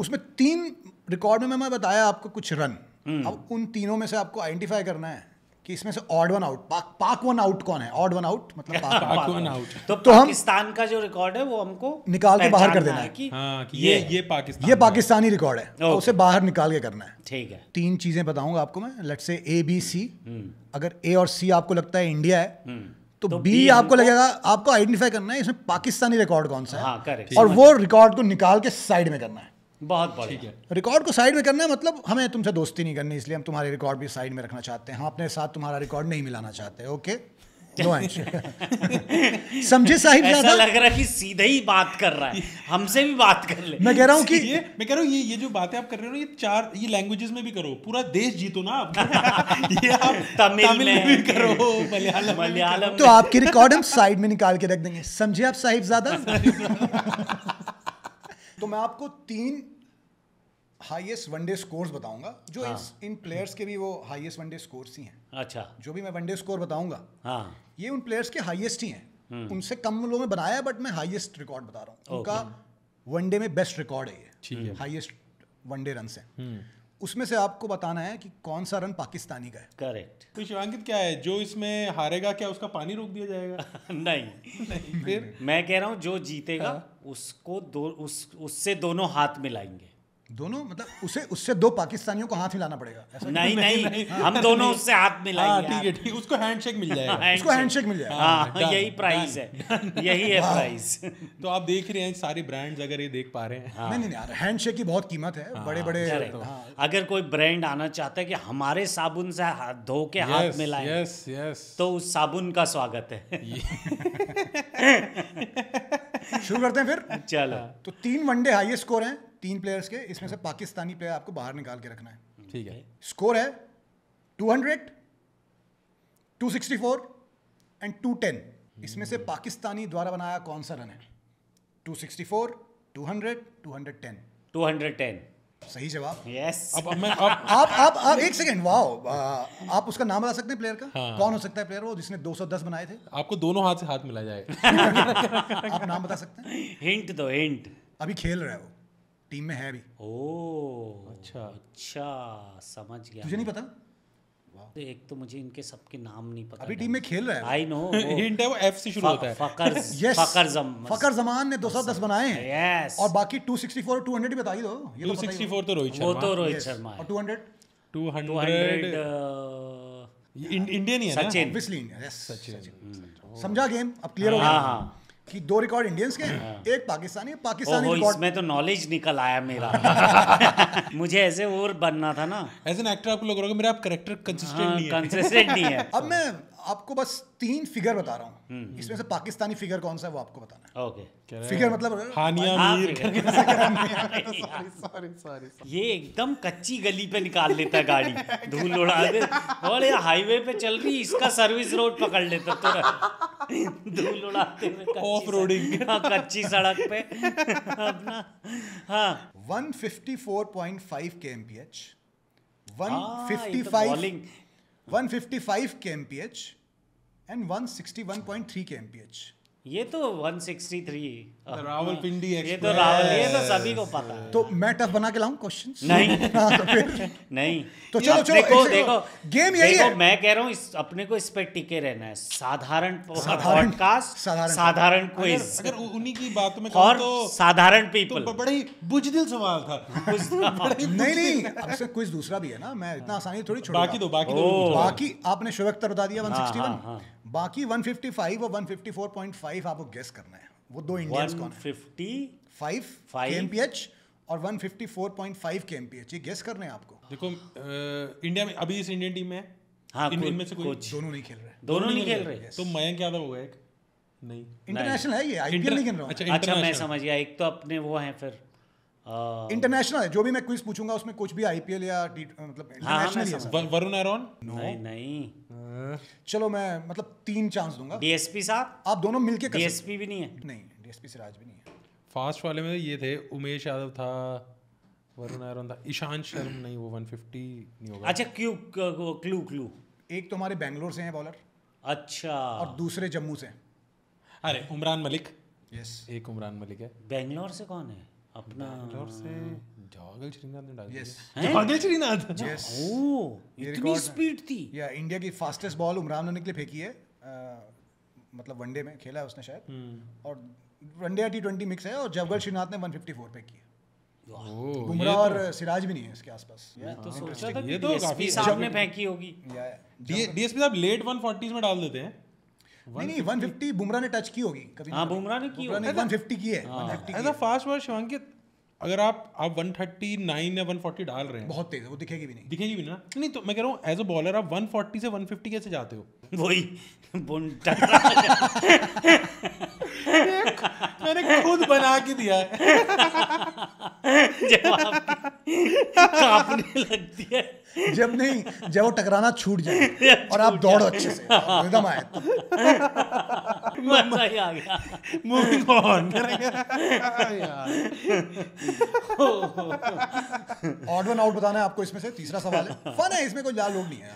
Speaker 1: उसमें 3 रिकॉर्ड में मैं बताया आपको कुछ रन, अब उन तीनों में से आपको आइडेंटिफाई करना है कि इसमें से ऑड वन आउट, पाक वन आउट कौन है। ऑड वन आउट मतलब
Speaker 3: पाक वन आउट।
Speaker 2: तो पाकिस्तान का जो रिकॉर्ड है वो हमको
Speaker 1: निकाल के बाहर कर देना है
Speaker 2: कि
Speaker 3: ये
Speaker 1: पाकिस्तानी रिकॉर्ड है, उसे बाहर निकाल के करना है।
Speaker 2: ठीक है,
Speaker 1: 3 चीजें बताऊंगा आपको मैं, लेट्स से ABC। अगर A और C आपको लगता है इंडिया है तो B आपको लगेगा, आपको आइडेंटिफाई करना है इसमें पाकिस्तानी रिकॉर्ड कौन सा है।
Speaker 2: हाँ, करेक्ट।
Speaker 1: और वो रिकॉर्ड को निकाल के साइड में करना है।
Speaker 2: बहुत बढ़िया।
Speaker 1: रिकॉर्ड को साइड में करना है, मतलब हमें तुमसे दोस्ती नहीं करनी, इसलिए हम तुम्हारे रिकॉर्ड भी साइड में रखना चाहते हैं, हम अपने साथ तुम्हारा रिकॉर्ड नहीं मिलाना चाहते। ओके, समझे साहिब?
Speaker 2: ऐसा लग रहा है कि सीधे ही बात कर रहा है, हमसे भी बात कर ले।
Speaker 1: मैं कह रहा हूँ कि
Speaker 3: ये जो बातें आप कर रहे हो ये लैंग्वेजेस में भी करो, पूरा देश जीतो ना आप। ये आप तमिल में भी करो, मलयालम
Speaker 1: तो आपकी रिकॉर्ड हम साइड में निकाल के रख देंगे, समझे आप साहिब ज़्यादा? तो मैं आपको 3 हाईएस्ट वनडे स्कोर्स बताऊंगा, जो इन प्लेयर्स के भी वो हाईएस्ट वनडे स्कोर्स ही हैं।
Speaker 2: अच्छा,
Speaker 1: जो भी मैं वनडे स्कोर बताऊंगा ये उन प्लेयर्स के हाईएस्ट ही हैं, उनसे कम लोगों ने बनाया है, बट मैं हाईएस्ट रिकॉर्ड बता रहा हूँ। उनका वनडे में बेस्ट रिकॉर्ड है ये, हाईएस्ट वनडे रन है, उसमें से आपको बताना है कि कौन सा रन पाकिस्तानी का है।
Speaker 2: करेक्ट।
Speaker 3: तो शिवांकित क्या है, जो इसमें हारेगा क्या उसका पानी रोक दिया जाएगा?
Speaker 2: नहीं,
Speaker 3: फिर
Speaker 2: मैं कह रहा हूँ जो जीतेगा उसको उससे दोनों हाथ मिलाएंगे।
Speaker 1: दोनों मतलब उससे दो पाकिस्तानियों को हाथ मिलाना पड़ेगा ऐसा?
Speaker 2: नहीं, हम दोनों उससे हाथ मिलाएंगे।
Speaker 3: ठीक है, ठीक, उसको हैंडशेक मिल जाएगा।
Speaker 1: उसको हैंडशेक मिल जाएगा।
Speaker 2: हाँ, यही प्राइस है, यही है प्राइस।
Speaker 3: तो आप देख ही रहे हैं सारी ब्रांड्स, अगर ये देख पा रहे हैं।
Speaker 1: नहीं यार, हैंडशेक की बहुत कीमत है, बड़े बड़े।
Speaker 2: अगर कोई ब्रांड आना चाहता है कि हमारे साबुन से हाथ धो के हाथ मिलाएं,
Speaker 3: यस,
Speaker 2: तो उस साबुन का स्वागत है।
Speaker 1: शुरू करते हैं फिर।
Speaker 2: चलो।
Speaker 1: तो 3 वनडे हाईएस्ट स्कोर हैं 3 प्लेयर्स के, इसमें से पाकिस्तानी प्लेयर आपको बाहर निकाल के रखना है।
Speaker 3: ठीक है।
Speaker 1: स्कोर है 200, 264 एंड 210। इसमें से पाकिस्तानी द्वारा बनाया कौन सा रन है? 264, 200, 210।
Speaker 2: 210
Speaker 1: सही जवाब।
Speaker 2: यस।
Speaker 3: अब मैं
Speaker 1: आप एक सेकेंड, वाओ, आप उसका नाम बता सकते हैं प्लेयर का? कौन हो सकता है प्लेयर वो जिसने 210 बनाए थे?
Speaker 3: आपको दोनों हाथ से हाथ मिला जाएगा।
Speaker 1: आप नाम बता सकते हैं?
Speaker 2: हिंट दो, हिंट।
Speaker 1: अभी खेल रहा है वो, टीम में है अभी।
Speaker 2: ओह,
Speaker 3: अच्छा,
Speaker 2: समझ गया।
Speaker 1: तुझे नहीं पता?
Speaker 2: तो एक तो मुझे इनके सबके नाम नहीं पता।
Speaker 1: अभी टीम में खेल रहा है।
Speaker 2: I know.
Speaker 3: हिंट है वो एफ से शुरू होता है।
Speaker 1: फकर जमान ने 210 बनाए हैं।
Speaker 2: यस।
Speaker 1: और बाकी 264 और 200 बता ही दो। ये
Speaker 3: 264 तो रोहित शर्मा।
Speaker 2: वो तो रोहित शर्मा है।
Speaker 1: और 200
Speaker 3: इंडियन ही है ना?
Speaker 2: Sachin.
Speaker 1: Obviously Indian. Yes, Sachin. समझा गेम? अब क्लियर हो गया कि 2 रिकॉर्ड इंडियंस के हैं, एक पाकिस्तानी रिकॉर्ड।
Speaker 2: इसमें तो नॉलेज निकल आया मेरा। मुझे ऐसे और बनना था ना।
Speaker 3: एज एन एक्टर आपको लग रहा होगा मेरा कंसेस्टेंट
Speaker 2: कंसिस्टेंट नहीं है।
Speaker 1: अब मैं आपको बस 3 फिगर बता रहा हूँ, इसमें से पाकिस्तानी फिगर कौन सा है वो आपको बताना है।
Speaker 2: ओके।
Speaker 1: फिगर मतलब
Speaker 3: हानिया मीर।
Speaker 2: सॉरी। ये एकदम कच्ची गली पे निकाल लेता है गाड़ी, धूल उड़ा दे, और ये हाईवे पे चल रही, इसका सर्विस रोड पकड़ लेता तुरंत, धूल उड़ाते हुए
Speaker 3: ऑफ रोडिंग।
Speaker 2: कच्ची सड़क पे अपना। हाँ,
Speaker 1: 154.5 kmph, 155 kmph and 161.3 kmph।
Speaker 2: ये तो 163।
Speaker 3: रावलपिंडी
Speaker 2: ये तो रावल, ये तो सभी को पता है।
Speaker 1: तो मैं टफ बना के लाऊं क्वेश्चंस?
Speaker 2: नहीं।
Speaker 1: तो फिर
Speaker 2: नहीं,
Speaker 1: तो चलो
Speaker 2: देखो
Speaker 1: गेम यही है।
Speaker 2: मैं कह रहा हूँ अपने को इस पे टिके रहना है। साधारण पॉडकास्ट, साधारण क्विज,
Speaker 3: अगर उन्हीं की बातों में
Speaker 2: और साधारण
Speaker 3: तो
Speaker 2: पीपल।
Speaker 3: बड़ा ही बुजदिल सवाल था।
Speaker 1: नहीं, अब से क्विज दूसरा भी है ना, मैं इतना आसानी थोड़ी छोड़ूंगा। बाकी आपने शोवेक्टर बता दिया 161, बाकी 155 और 154.5 आपको गेस करना है। वो 2 इंडियंस कौन है? 155 kmph और 154.5 kmph, ये गेस करने हैं आपको।
Speaker 3: देखो इंडिया में अभी इस इंडियन टीम में इनमें से कोई
Speaker 1: दोनों नहीं खेल रहे।
Speaker 2: दोनों नहीं खेल रहे।
Speaker 3: तो मयंक यादव होगा एक? नहीं,
Speaker 1: इंटरनेशनल है ये, आईपीएल नहीं खेल रहा हूं।
Speaker 2: अच्छा, मैं समझ गया। एक तो अपने वो हैं, फिर
Speaker 1: इंटरनेशनल है। जो भी मैं क्विज पूछूंगा उसमें कुछ भी आईपीएल या मतलब इंटरनेशनल ही है सब।
Speaker 3: वरुण एरोन?
Speaker 2: नहीं।
Speaker 1: चलो मैं मतलब 3 चांस दूंगा।
Speaker 2: डीएसपी साहब?
Speaker 1: आप दोनों मिलके कर सकते।
Speaker 2: डीएसपी भी नहीं है?
Speaker 1: नहीं, डीएसपी सिराज भी नहीं है।
Speaker 3: फास्ट वाले में ये थे, उमेश यादव था, वरुण एरोन था, ईशांत शर्मा नहीं, वो 150 नहीं होगा।
Speaker 2: अच्छा, क्लू।
Speaker 1: एक तो हमारे बेंगलोर से हैं बॉलर।
Speaker 2: अच्छा।
Speaker 1: और दूसरे जम्मू से।
Speaker 3: अरे उमरान मलिक।
Speaker 1: यस,
Speaker 3: एक उमरान मलिक है।
Speaker 2: बेंगलोर से कौन है अपना?
Speaker 3: बेंगलोर से जागल श्रीनाथ ने डाल
Speaker 1: यस,
Speaker 3: जागल श्रीनाथ।
Speaker 1: यस।
Speaker 2: ओह, इतनी स्पीड थी।
Speaker 1: या इंडिया की फास्टेस्ट बॉल उमरान मलिक ने फेंकी है। मतलब वनडे में खेला है उसने शायद, और वनडे या T20 मिक्स है, और जवगल श्रीनाथ ने 154 पे की है। बुमराह और सिराज भी नहीं है इसके आसपास।
Speaker 2: मैं तो सोच रहा था
Speaker 3: ये तो
Speaker 2: डीएसपी साहब ने फेंकी होगी।
Speaker 3: डीएसपी साहब लेट 140s में डाल देते हैं।
Speaker 1: नहीं, 150 बुमराह ने टच की होगी कभी।
Speaker 2: हाँ, बुमराह ने की होगी।
Speaker 1: 150 की है। 150
Speaker 3: as a fast bowler Shivankit, अगर आप 139 या 140 डाल रहे हैं,
Speaker 1: बहुत तेज है वो, दिखेगी भी नहीं।
Speaker 3: दिखेगी भी ना। नहीं, तो मैं कह रहा हूँ एज अ बॉलर आप 140 से 150 कैसे जाते हो?
Speaker 2: वही
Speaker 3: मैंने खुद बना के दिया है।
Speaker 2: कांपने लगती है
Speaker 1: जब वो टकराना छूट जाए और आप दौड़ो अच्छे से, रिदम आए तो।
Speaker 2: मजा ही आ गया।
Speaker 3: मूविंग ऑन करेंगे यार।
Speaker 1: ऑड वन आउट बताना है आपको इसमें से। तीसरा सवाल है, फन है इसमें, कोई लाल लोग नहीं है।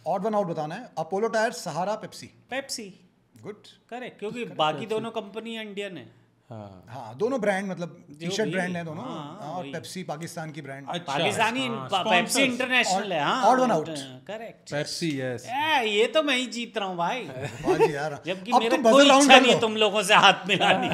Speaker 1: ऑड वन आउट बताना है। अपोलो टायर, सहारा, पेप्सी।
Speaker 2: पेप्सी।
Speaker 1: गुड,
Speaker 2: करेक्ट, क्योंकि बाकी दोनों कंपनी इंडियन है।
Speaker 1: हाँ दोनों ब्रांड मतलब टी शर्ट ब्रांड है दोनों। और पेप्सी पाकिस्तान की ब्रांड।
Speaker 2: पाकिस्तानी पेप्सी इंटरनेशनल है। हाँ
Speaker 1: odd one out.
Speaker 2: Correct.
Speaker 3: Pepsi yes.
Speaker 2: ये तो मैं ही जीत रहा हूँ भाई।
Speaker 1: जी यार।
Speaker 2: जबकि मेरा कोई इच्छा नहीं है तुम लोगों से हाथ मिलानी।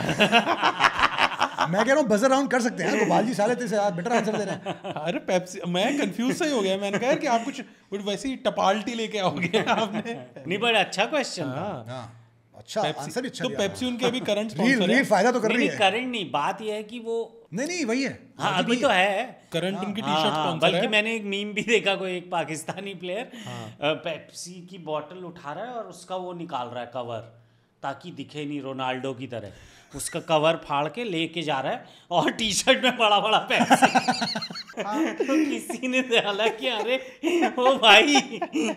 Speaker 1: मैं कह रहा हूँ बजर राउंड कर सकते हैं। गोपाल जी साले तेरे से बेटर आंसर दे रहे हैं।
Speaker 3: अरे पेप्सी, मैं कंफ्यूज सा ही हो गया। मैंने कहा कि आप कुछ वैसे ही टपाल्टी लेके आओगे आपने।
Speaker 2: नहीं बट अच्छा क्वेश्चन था।
Speaker 1: अच्छा आंसर भी अच्छा
Speaker 3: तो
Speaker 1: दिया।
Speaker 3: पेप्सी उनके अभी करंट स्पॉन्सर है।
Speaker 1: रील फायदा तो कर रही है।
Speaker 2: करंट नहीं, बात यह है कि वो
Speaker 1: नहीं वही है।
Speaker 2: हाँ अभी तो है
Speaker 3: करंट उनकी टी शर्ट स्पॉन्सर है।
Speaker 2: बल्कि मैंने एक मीम भी देखा, कोई एक पाकिस्तानी प्लेयर पेप्सी की बोतल उठा रहा है और उसका वो निकाल रहा है कवर, ताकि दिखे नहीं रोनाल्डो की तरह। उसका कवर फाड़ के लेके जा रहा है और टी शर्ट में बड़ा बड़ा पेप्सी। तो किसी ने डाला कि अरे ओ भाई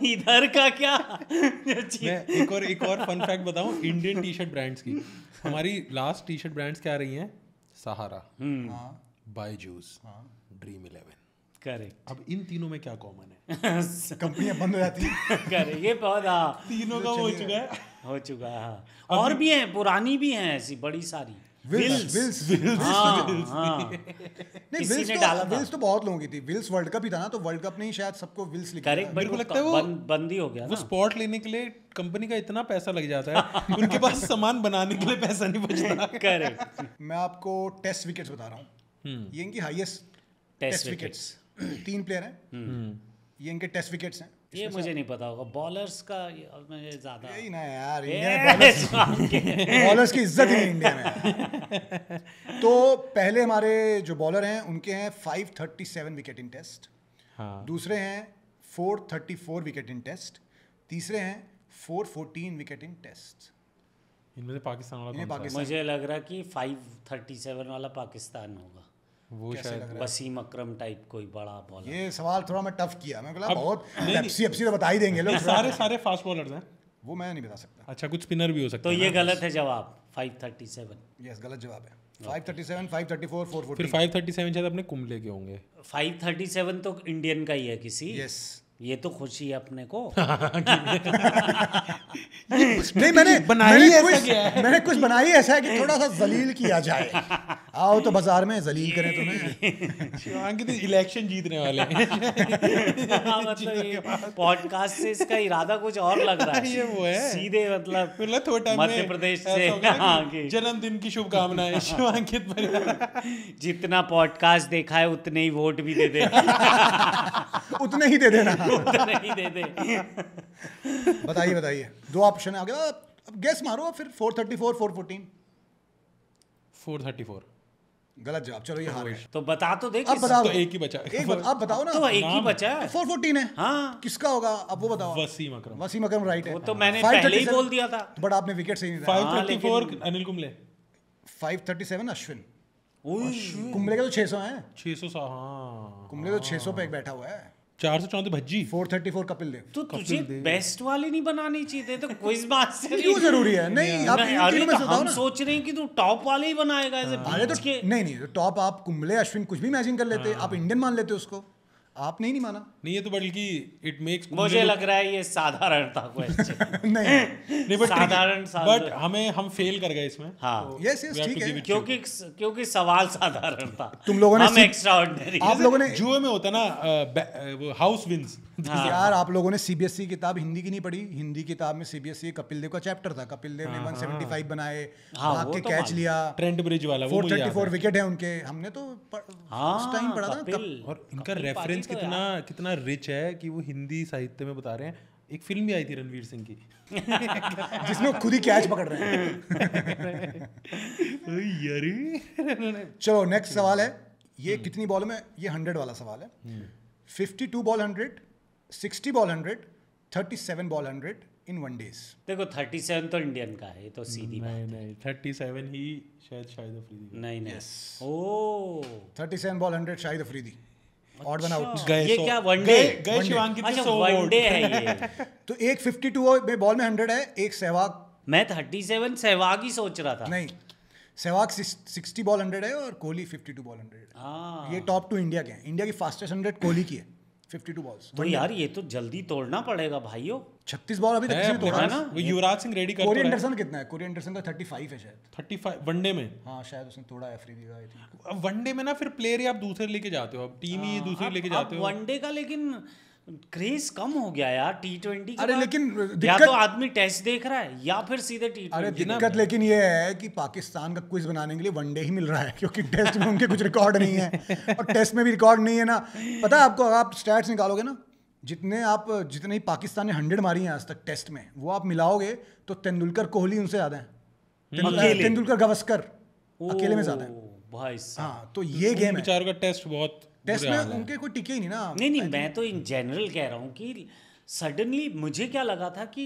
Speaker 2: इधर का क्या।
Speaker 3: मैं एक और फन फैक्ट बताऊं इंडियन टी शर्ट ब्रांड्स की। हमारी लास्ट टी शर्ट ब्रांड्स क्या रही हैं? सहारा, बायजूस, ड्रीम 11।
Speaker 2: करेक्ट।
Speaker 3: अब इन तीनों में क्या कॉमन है?
Speaker 1: कंपनियां बंद हो जाती हैं।
Speaker 2: करेक्ट, ये बहुत
Speaker 3: तीनों का हो चुका है।
Speaker 2: हो चुका है। हाँ। और भी हैं, पुरानी भी हैं ऐसी बड़ी सारी।
Speaker 1: विल्स
Speaker 2: किसी ने डाला था।
Speaker 1: विल्स तो बहुत लोगों की थी। विल्स वर्ल्ड कप ही था ना, तो वर्ल्ड कप ने ही शायद सबको विल्स लिखा।
Speaker 2: करेक्ट,
Speaker 3: मेरे को लगता है वो
Speaker 2: बंद ही हो गया
Speaker 3: वो स्पॉट लेने के लिए कंपनी का इतना पैसा लग जाता है उनके पास सामान बनाने के लिए पैसा नहीं बचता।
Speaker 2: करेक्ट।
Speaker 1: मैं आपको टेस्ट विकेट्स बता रहा हूँ। ये इनकी हाईएस्ट टेस्ट विकेट्स। 3 प्लेयर हैं। ये इनके टेस्ट विकेट्स हैं।
Speaker 2: ये मुझे नहीं पता होगा। बॉलर्स का मुझे ज्यादा
Speaker 1: यही ना यार, इंडिया में बॉलर्स की इज्जत ही नहीं इंडिया में। तो पहले हमारे जो बॉलर हैं उनके हैं 537 विकेट इन टेस्ट। दूसरे हैं 434 विकेट इन टेस्ट। तीसरे हैं 414 विकेट इन टेस्ट।
Speaker 3: इनमें से पाकिस्तान वाला कौन सा है?
Speaker 2: मुझे लग रहा है कि 537 वाला पाकिस्तान होगा।
Speaker 3: वो शायद
Speaker 2: वसीम अकरम टाइप कोई बड़ा बॉलर।
Speaker 1: ये सवाल थोड़ा मैं टफ किया। मैं बोला बहुत पेप्सी तो बता ही देंगे लोग।
Speaker 3: सारे फास्ट बॉलर्स हैं।
Speaker 1: वो मैं नहीं बता सकता।
Speaker 3: अच्छा, कुछ स्पिनर भी हो सकता
Speaker 2: तो
Speaker 3: है।
Speaker 2: ये गलत है जवाब। 537
Speaker 1: यस गलत जवाब है। 537, 534, 414।
Speaker 3: फिर 537 शायद अपने कुंबले के होंगे।
Speaker 2: 537 तो इंडियन का ही है किसी।
Speaker 1: यस
Speaker 2: ये तो खुशी है अपने को।
Speaker 1: नहीं मैंने कुछ बनाई ऐसा है कि थोड़ा सा जलील किया जाए। आओ तो बाजार में जलील करें तुम्हें।
Speaker 3: शिवांकित इलेक्शन जीतने वाले हैं।
Speaker 2: मतलब ये पॉडकास्ट से इसका इरादा कुछ और लग रहा है।
Speaker 3: ये वो है
Speaker 2: सीधे मतलब
Speaker 3: थोड़ा
Speaker 2: मध्य प्रदेश से
Speaker 3: जन्मदिन की शुभकामनाएं शिवांकित परिवार।
Speaker 2: जितना पॉडकास्ट देखा है उतने ही वोट भी दे दे।
Speaker 1: उतने ही दे देना।
Speaker 2: उतने ही दे दे।
Speaker 1: बताइए 2 ऑप्शन आ गया। अब गेस मारो फिर। 434, 414।
Speaker 3: 434
Speaker 1: गलत जवाब। चलो ये हार गए।
Speaker 2: तो बता तो दे।
Speaker 1: अब बता
Speaker 3: तो एक ही बचा।
Speaker 1: आप बताओ ना।
Speaker 2: तो एक ही बचा है।
Speaker 1: 414 है।
Speaker 2: हाँ
Speaker 1: किसका होगा अब वो बताओ।
Speaker 3: वसीम अकरम
Speaker 1: राइट है।
Speaker 2: वो तो मैंने पहले ही बोल दिया था।
Speaker 1: बट आपने विकेट सही नहीं दिया।
Speaker 3: 534 अनिल कुंबले।
Speaker 1: 537 अश्विन। कुंबले का तो 600 है।
Speaker 3: 600। हाँ,
Speaker 1: कुंबले तो 600 पे एक बैठा हुआ है।
Speaker 3: 434 भज्जी।
Speaker 1: 434 कपिल देव।
Speaker 2: तो तुझे बेस्ट वाली नहीं बनानी चाहिए तो क्विज मास्टर
Speaker 1: क्यों जरूरी है? नहीं आप इन तीनों में से बताओ ना।
Speaker 2: सोच रहे हैं कि तू टॉप वाले ही बनाएगा ऐसे।
Speaker 1: अरे तो नहीं टॉप आप कुंबले अश्विन कुछ भी इमेजिन कर लेते। आप इंडियन मान लेते उसको। आपने ही नहीं माना।
Speaker 3: नहीं ये तो बल्कि इट मेक्स
Speaker 2: मुझे लग रहा है ये साधारण था क्वेश्चन।
Speaker 1: नहीं
Speaker 3: बट
Speaker 2: साधारण
Speaker 3: बट हम फेल कर गए इसमें।
Speaker 2: हाँ
Speaker 1: यस ठीक है।
Speaker 2: क्योंकि सवाल साधारण था।
Speaker 1: तुम लोगों ने
Speaker 2: हम एक्स्ट्राऑर्डिनरी।
Speaker 1: आप लोगों ने
Speaker 3: जुए में होता ना वो हाउस विंस।
Speaker 1: यार आप लोगों ने सीबीएसई किताब हिंदी की नहीं पढ़ी। हिंदी किताब में सीबीएसई कपिल देव का चैप्टर था। कपिल देव ने 175 बनाए, भाग के कैच लिया।
Speaker 3: ट्रेंट ब्रिज वाला वो
Speaker 1: 434 विकेट है उनके। हमने तो उस टाइम पढ़ा था।
Speaker 3: और इनका रेफरेंस कितना रिच है कि वो हिंदी साहित्य में बता रहे हैं। एक फिल्म भी आई थी रणवीर सिंह की
Speaker 1: जिसमें खुद ही कैच पकड़ रहे हैं। चलो नेक्स्ट सवाल है। ये कितनी बॉल में? ये 100 वाला सवाल है। 52 बॉल 100, 60 बॉल 100, 37 बॉल 100 इन 1 days।
Speaker 2: देखो 37 तो इंडियन का है, ये तो सीधी बात है।
Speaker 3: नहीं 37 ही शायद अफरीदी।
Speaker 2: नहीं ओ
Speaker 1: 37 ball 100 Shahid Afridi. Odd one out.
Speaker 2: ये क्या वनडे?
Speaker 3: गए शिवांकित के 100
Speaker 2: वनडे है ये।
Speaker 1: तो एक 52 में बॉल में 100 है, एक सहवाग।
Speaker 2: मैं 37 सहवाग ही सोच रहा था।
Speaker 1: नहीं सहवाग 60 बॉल 100 है और कोहली 52 बॉल 100 है। ये टॉप 2 इंडिया के हैं। इंडिया की फास्टेस्ट 100 कोहली की है। 52 बॉल्स।
Speaker 2: तो यार ये तो जल्दी तोड़ना पड़ेगा भाइयों।
Speaker 1: 36 बॉल अभी तक किसी ने तोड़ा
Speaker 2: है ना?
Speaker 3: वो Yuvraj Singh ready
Speaker 1: Corey Anderson कितना है? कोरी एंडरसन का 35 है शायद।
Speaker 3: 35 वनडे में।
Speaker 1: हाँ शायद उसने तोड़ा है अफरीदी का, आई थिंक।
Speaker 3: अब वनडे में ना फिर प्लेयर ही आप दूसरे लेके जाते हो, अब टीम ही दूसरी लेके जाते हो।
Speaker 2: वनडे का लेकिन क्रेज कम हो गया यार T20 का।
Speaker 1: अरे लेकिन
Speaker 2: या
Speaker 1: दिक्कत,
Speaker 2: तो आदमी टेस्ट देख रहा है या फिर सीधे T20।
Speaker 1: अरे दिक्कत लेकिन ये है कि पाकिस्तान का क्विज बनाने के लिए वनडे ही मिल रहा है, क्योंकि टेस्ट में उनके कुछ रिकॉर्ड नहीं है और टेस्ट में भी रिकॉर्ड नहीं है ना। पता है आपको, आप स्टैट्स निकालोगे ना, जितने ही पाकिस्तान ने 100 मारी हैं आज तक टेस्ट में, वो आप मिलाओगे तो तेंदुलकर कोहली उनसे ज्यादा है। तेंदुलकर गावस्कर अकेले में ज्यादा है
Speaker 2: भाई।
Speaker 1: हाँ तो ये गेम है।
Speaker 3: बेचारों का टेस्ट बहुत
Speaker 1: टेस्ट में उनके कोई टिके ही नहीं ना।
Speaker 2: नहीं मैं तो इन जनरल कह रहा हूँ कि सडनली मुझे क्या लगा था कि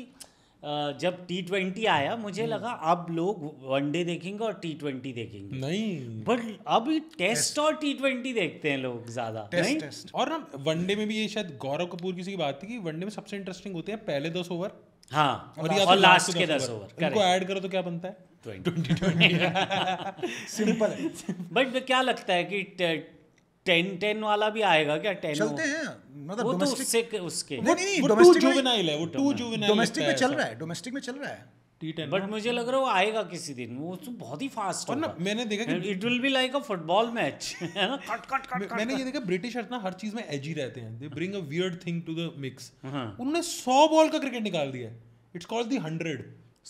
Speaker 2: जब T20 आया मुझे लगा अब लोग वनडे देखेंगे और T20 देखेंगे,
Speaker 3: नहीं,
Speaker 2: बट अभी टेस्ट और T20 देखते हैं लोग ज्यादा। नहीं
Speaker 1: टेस्ट
Speaker 3: और ना वनडे में भी ये शायद गौरव कपूर किसी की बात थी कि वनडे में सबसे इंटरेस्टिंग होते हैं पहले 10 ओवर
Speaker 2: हाँ
Speaker 3: और
Speaker 2: लास्ट के 10 ओवर।
Speaker 3: इनको ऐड करो तो क्या बनता है
Speaker 2: 20
Speaker 1: सिंपल है।
Speaker 2: बट क्या लगता है कि 10 वाला भी आएगा क्या? 10
Speaker 1: चलते हैं मतलब
Speaker 2: वो तो
Speaker 1: डोमेस्टिक,
Speaker 2: उसके
Speaker 1: नहीं
Speaker 3: वो
Speaker 1: डोमेस्टिक
Speaker 3: टू जुवेनाइल है, वो टू जुवेनाइल
Speaker 1: डोमेस्टिक में चल रहा है, डोमेस्टिक में चल रहा है
Speaker 3: T10।
Speaker 2: बट मुझे लग रहा है वो आएगा किसी दिन, वो तो बहुत ही फास्ट
Speaker 3: और ना
Speaker 2: होगा।
Speaker 3: मैंने देखा कि
Speaker 2: it will be like a football match है ना, कट कट कट।
Speaker 3: मैंने ये देखा ब्रिटिशर्स ना हर चीज में एजी रहते हैं, they bring a weird thing to the mix.
Speaker 2: हाँ।
Speaker 3: उन्होंने 100 बॉल का क्रिकेट निकाल दिया है, इट्स कॉल्ड द 100।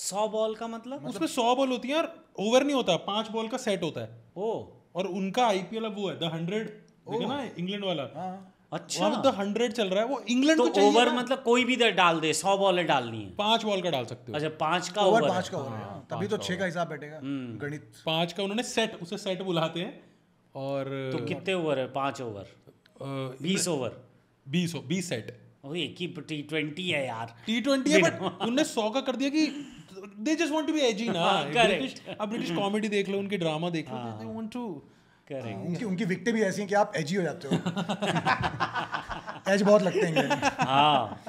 Speaker 2: 100 बॉल का मतलब
Speaker 3: उसमें 100 बॉल होती है और ओवर नहीं होता, 5 बॉल का सेट होता है।
Speaker 2: ओ
Speaker 3: और उनका आईपीएल अब वो है द 100, देखा ना इंग्लैंड वाला।
Speaker 2: अच्छा
Speaker 3: द 100 चल रहा है, वो इंग्लैंड
Speaker 2: तो
Speaker 3: को चाहिए
Speaker 2: ओवर
Speaker 3: ना,
Speaker 2: मतलब कोई भी डाल दे, 100 बॉलें डालनी है।
Speaker 3: 5 बॉल का डाल सकते हो।
Speaker 2: अच्छा 5 का
Speaker 1: ओवर
Speaker 2: ओवर
Speaker 1: 5 का ओवर है, तभी तो 6 का हिसाब बैठेगा गणित।
Speaker 3: 5 का उन्होंने सेट, उसे सेट बुलाते हैं। और
Speaker 2: तो कितने ओवर है? 5 ओवर 20 ओवर
Speaker 3: 20 सेट।
Speaker 2: और एक ही T20 है यार।
Speaker 3: T20 है बट उन्होंने 100 का कर दिया कि they just want to be edgy ना। अब ब्रिटिश कॉमेडी देख लो, उनके ड्रामा देख लो, दे वांट टू
Speaker 2: करेक्ट।
Speaker 1: उनकी विकेटें भी ऐसी हैं कि आप एजी हो जाते हो। एज बहुत लगते हैं।
Speaker 2: हाँ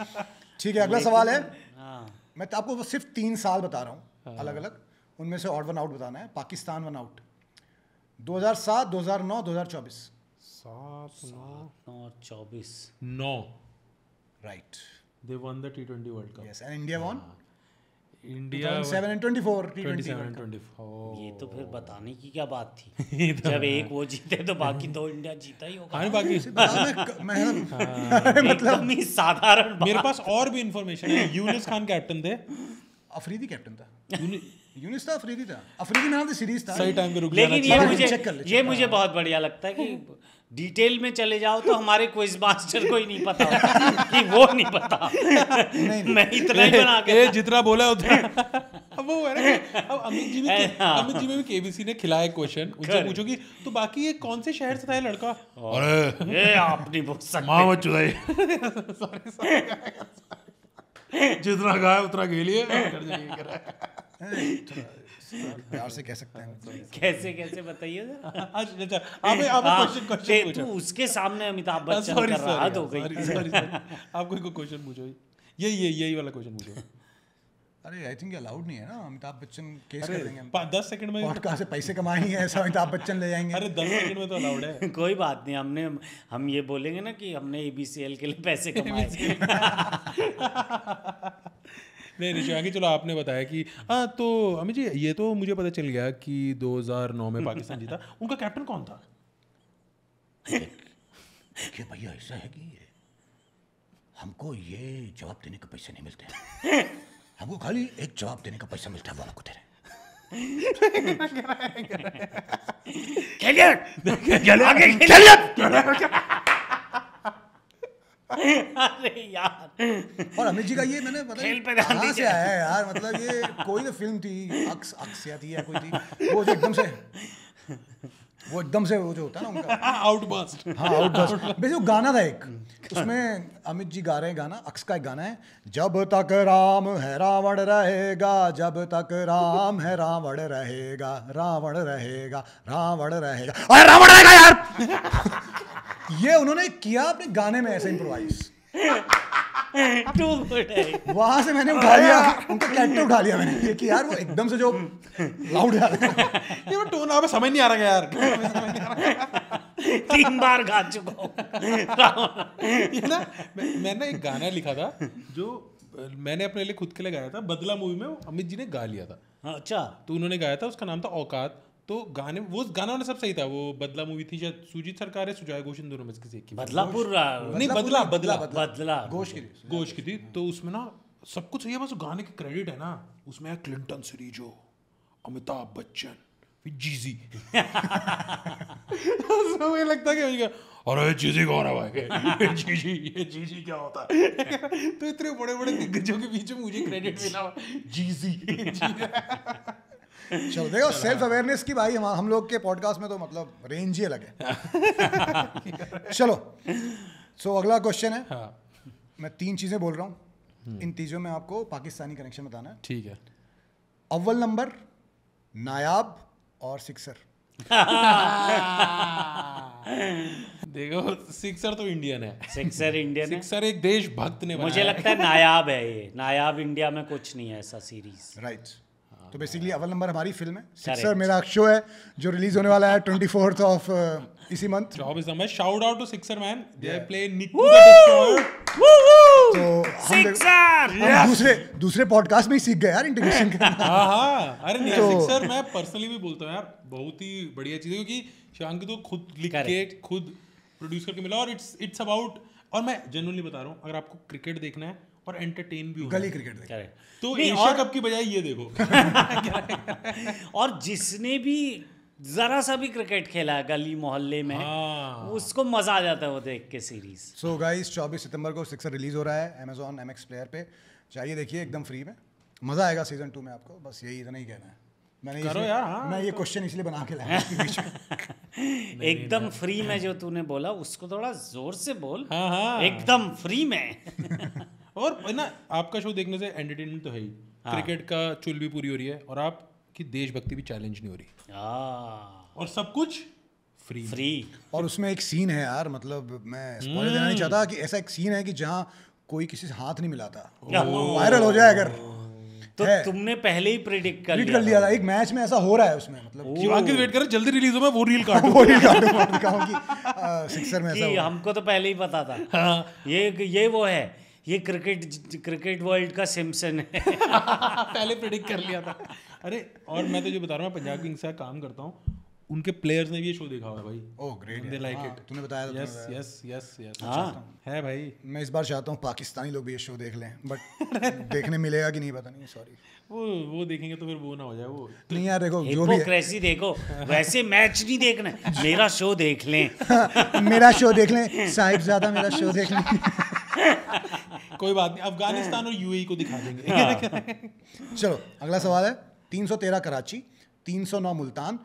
Speaker 1: ठीक है, अगला सवाल है।
Speaker 2: हाँ
Speaker 1: मैं तो आपको सिर्फ 3 साल बता रहा हूँ अलग अलग, उनमें से ऑड वन आउट बताना है। Pakistan one out 2007, 2009, 2024।
Speaker 2: 24
Speaker 3: 9
Speaker 1: right,
Speaker 3: they one the T20 world cup.
Speaker 1: Yes, and India one
Speaker 3: India
Speaker 1: 2007 and 24
Speaker 3: 27
Speaker 1: T20
Speaker 3: and 24।
Speaker 2: ये तो फिर बताने की क्या बात थी? जब एक वो जीते तो बाकी तो इंडिया जीता ही होगा।
Speaker 3: हाँ बाकी
Speaker 1: मैं
Speaker 2: एकदम ही साधारण
Speaker 3: मेरे पास और भी इंफॉर्मेशन है। यूनिस खान कैप्टन थे।
Speaker 1: अफरीदी कैप्टन था। यूनिस था, अफरीदी था। अफरीदी नाम से सीरीज था।
Speaker 3: सही टाइम पे रुक
Speaker 2: लेकिन
Speaker 3: जाना
Speaker 2: ये
Speaker 3: चाहिए।
Speaker 2: मुझे मुझे बहुत बढ़िया लगता है कि डिटेल में चले जाओ तो हमारे क्विज मास्टर को ही नहीं पता होता कि वो नहीं पता। मैं इतना ही बना के
Speaker 3: जितना बोला उतना। अब वो है ना कि अब अमित जी में भी केबीसी ने खिलाया क्वेश्चन, उनसे पूछो कि तो बाकी ये कौन से शहर से था ये लड़का?
Speaker 2: अरे ये आप नहीं पूछ सकते।
Speaker 3: मां मत चुदाई। जितना गाया उतना खेलिए।
Speaker 1: प्यार से कह सकते हैं।
Speaker 2: कैसे बताइए जरा।
Speaker 3: अच्छा आप क्वेश्चन
Speaker 2: तू उसके सामने अमिताभ बच्चन कर रहा हो गई।
Speaker 3: आप कोई क्वेश्चन पूछो, यही वाला क्वेश्चन पूछो।
Speaker 1: अरे आई थिंक अलाउड नहीं है ना, अमिताभ बच्चन केस कर देंगे।
Speaker 3: 10 सेकंड में
Speaker 1: पॉडकास्ट से पैसे कमाएंगे ऐसा अमिताभ बच्चन ले जाएंगे।
Speaker 3: अरे 10 सेकंड में तो अलाउड है।
Speaker 2: कोई बात नहीं, हम ये बोलेंगे ना कि हमने ABCL के लिए पैसे कमाए।
Speaker 3: नहीं ऋषि, चलो आपने बताया कि तो अमित जी ये तो मुझे पता चल गया कि 2009 में पाकिस्तान जीता। उनका कैप्टन कौन था?
Speaker 1: देखिए भैया, ऐसा है कि हमको ये जवाब देने के पैसे नहीं मिलते, हमको खाली एक जवाब देने का पैसा मिलता है, वो आपको दे रहे
Speaker 2: अरे यार।
Speaker 1: और अमित जी का ये मैंने
Speaker 2: खेल पे
Speaker 1: पता
Speaker 2: ध्यान
Speaker 1: कहाँ से आया है यार, मतलब ये कोई तो फिल्म थी, अक्स या थी या कोई थी, वो जो एकदम से वो जो होता है ना उनका
Speaker 3: आउटबर्स्ट।
Speaker 1: हाँ आउटबर्स्ट, बेसिकली वो गाना था एक, उसमें अमित जी गा रहे हैं गाना, अक्स का एक गाना है, जब तक राम है रावण रहेगा, जब तक राम है रावण रहेगा, रावण रहेगा, रावण रहेगा, अरे रावण रहेगा यार। ये उन्होंने किया अपने गाने में ऐसे इम्प्रोवाइज।
Speaker 2: टू गुड है।
Speaker 1: वहां से मैंने उठा लिया, उनका कैरेक्टर उठा लिया मैंने, ये कि यार वो एकदम से जो लाउड
Speaker 3: ये वो टोन आप समझ नहीं आ रहा यार।
Speaker 2: 3 बार गा चुका हूँ।
Speaker 3: ये ना मैंने एक गाना लिखा था जो मैंने अपने लिए खुद के लिए गाया था, बदला मूवी में अमित जी ने गा लिया था।
Speaker 2: अच्छा,
Speaker 3: तो उन्होंने गाया था, उसका नाम था औकात। तो गाने वो गाना उन्होंने सब सही था। वो बदला मूवी थी शायद, सुजीत सरकार है सुजय घोष, इन दोनों में से किसी एक की।
Speaker 2: बदलापुर
Speaker 3: नहीं, बदला
Speaker 1: गोश की
Speaker 3: थी। तो उसमें ना सब कुछ सही है, बस गाने के क्रेडिट है ना, उसमें है क्लिंटन सीरीजो, अमिताभ बच्चन, फिर जीजी। मुझे लगता है कि अरे जीजी कौन है भाई? जीजी क्या होता है? तो इतने बड़े बड़े दिग्गजों के बीच में मुझे क्रेडिट मिला, जीजी।
Speaker 1: चलो देखो, सेल्फ अवेयरनेस की भाई हम लोग के पॉडकास्ट में तो मतलब रेंज ही अलग है। चलो, सो अगला क्वेश्चन है।
Speaker 3: हाँ।
Speaker 1: मैं 3 चीजें बोल रहा हूँ, इन तीनों में आपको पाकिस्तानी कनेक्शन बताना है।
Speaker 3: ठीक है।
Speaker 1: अव्वल नंबर नायाब और सिक्सर।
Speaker 3: देखो, सिक्सर तो इंडियन है।
Speaker 2: सिक्सर इंडियन है।
Speaker 3: सिक्सर एक देशभक्त ने बनाया।
Speaker 2: मुझे लगता है नायाब है ये। नायाब इंडिया में कुछ नहीं है ऐसा सीरीज।
Speaker 1: राइट। तो बेसिकली अव्वल नंबर हमारी फिल्म है, सिक्सर मेरा शो है जो रिलीज होने वाला है 24th ऑफ इसी month.
Speaker 3: Job is the shout out to Sixer man, they play Nikku the destroyer.
Speaker 1: तो हम दूसरे पॉडकास्ट में ही सीख गए यार इंटीग्रेशन का।
Speaker 3: हाँ, अरे नहीं, सिक्सर मैं पर्सनली भी बोलता हूँ यार, बहुत ही बढ़िया चीज है, क्योंकि शिवांगी तो खुद लिख के खुद प्रोड्यूस करके मिला, और इट्स अबाउट, और मैं जेन्युइनली बता रहा हूँ, अगर आपको क्रिकेट देखना है और एंटरटेन भी होना
Speaker 1: गली क्रिकेट देखना है
Speaker 3: तो एशिया कप की बजाय ये देखो।
Speaker 2: और जिसने भी जरा सा भी क्रिकेट खेला है गली मोहल्ले में, उसको मजा आ जाता है वो देख के सीरीज।
Speaker 1: सो गाइस, 24 सितंबर को सिक्सर रिलीज हो रहा है Amazon MX प्लेयर पे, चाहिए देखिए, एकदम फ्री में, मजा आएगा सीजन 2 में आपको। बस यही इतना ही कहना है। मैं ये क्वेश्चन इसलिए बना के लाया बीच में।
Speaker 2: एकदम फ्री में जो तूने बोला उसको थोड़ा जोर से बोल। एकदम फ्री में।
Speaker 3: और ना आपका शो देखने से एंटरटेनमेंट तो है ही, क्रिकेट का चुल भी पूरी हो रही है और आपकी देशभक्ति भी चैलेंज नहीं हो रही, और सब कुछ फ्री।
Speaker 1: और उसमें एक सीन है यार, मतलब मैं स्पॉइलर देना नहीं चाहता, कि ऐसा एक सीन है कि जहाँ कोई किसी से हाथ नहीं मिलाता, वायरल हो जाए अगर।
Speaker 2: तो तुमने पहले ही प्रेडिक्ट कर
Speaker 1: लिया था। एक मैच में ऐसा हो रहा है उसमें, मतलब
Speaker 3: शिवांगी वेट कर, जल्दी रिलीज हो, मैं वो रील काटूं।
Speaker 1: सिक्सर में ऐसा
Speaker 2: हमको तो पहले ही पता था। ये वो है, ये क्रिकेट वर्ल्ड का सिम्पसन है।
Speaker 3: पहले प्रेडिक्ट कर लिया था। अरे, और मैं तो जो बता रहा हूँ, मैं पंजाब किंग्स से काम करता हूँ, उनके प्लेयर्स ने भी ये शो देखा हुआ है भाई।
Speaker 1: Oh great,
Speaker 3: they like it.
Speaker 1: तूने बताया था।
Speaker 3: यस
Speaker 1: है
Speaker 3: भाई।
Speaker 1: मैं इस बार चाहता हूँ पाकिस्तानी लोग भी ये शो देख लें, बट देखने मिलेगा कि नहीं पता नहीं, सॉरी।
Speaker 3: वो देखेंगे तो फिर वो ना हो जाए वो।
Speaker 1: नहीं यार, देखो जो भी
Speaker 2: हिपोक्रेसी देखो, वैसे मैच नहीं देखना, मेरा शो देख लें।
Speaker 1: मेरा शो देख लें साहिबजादा, मेरा शो देख लें।
Speaker 3: कोई बात नहीं, अफगानिस्तान और यूएई को दिखा देंगे।
Speaker 1: चलो, अगला सवाल है। 313 कराची, 309 मुल्तान,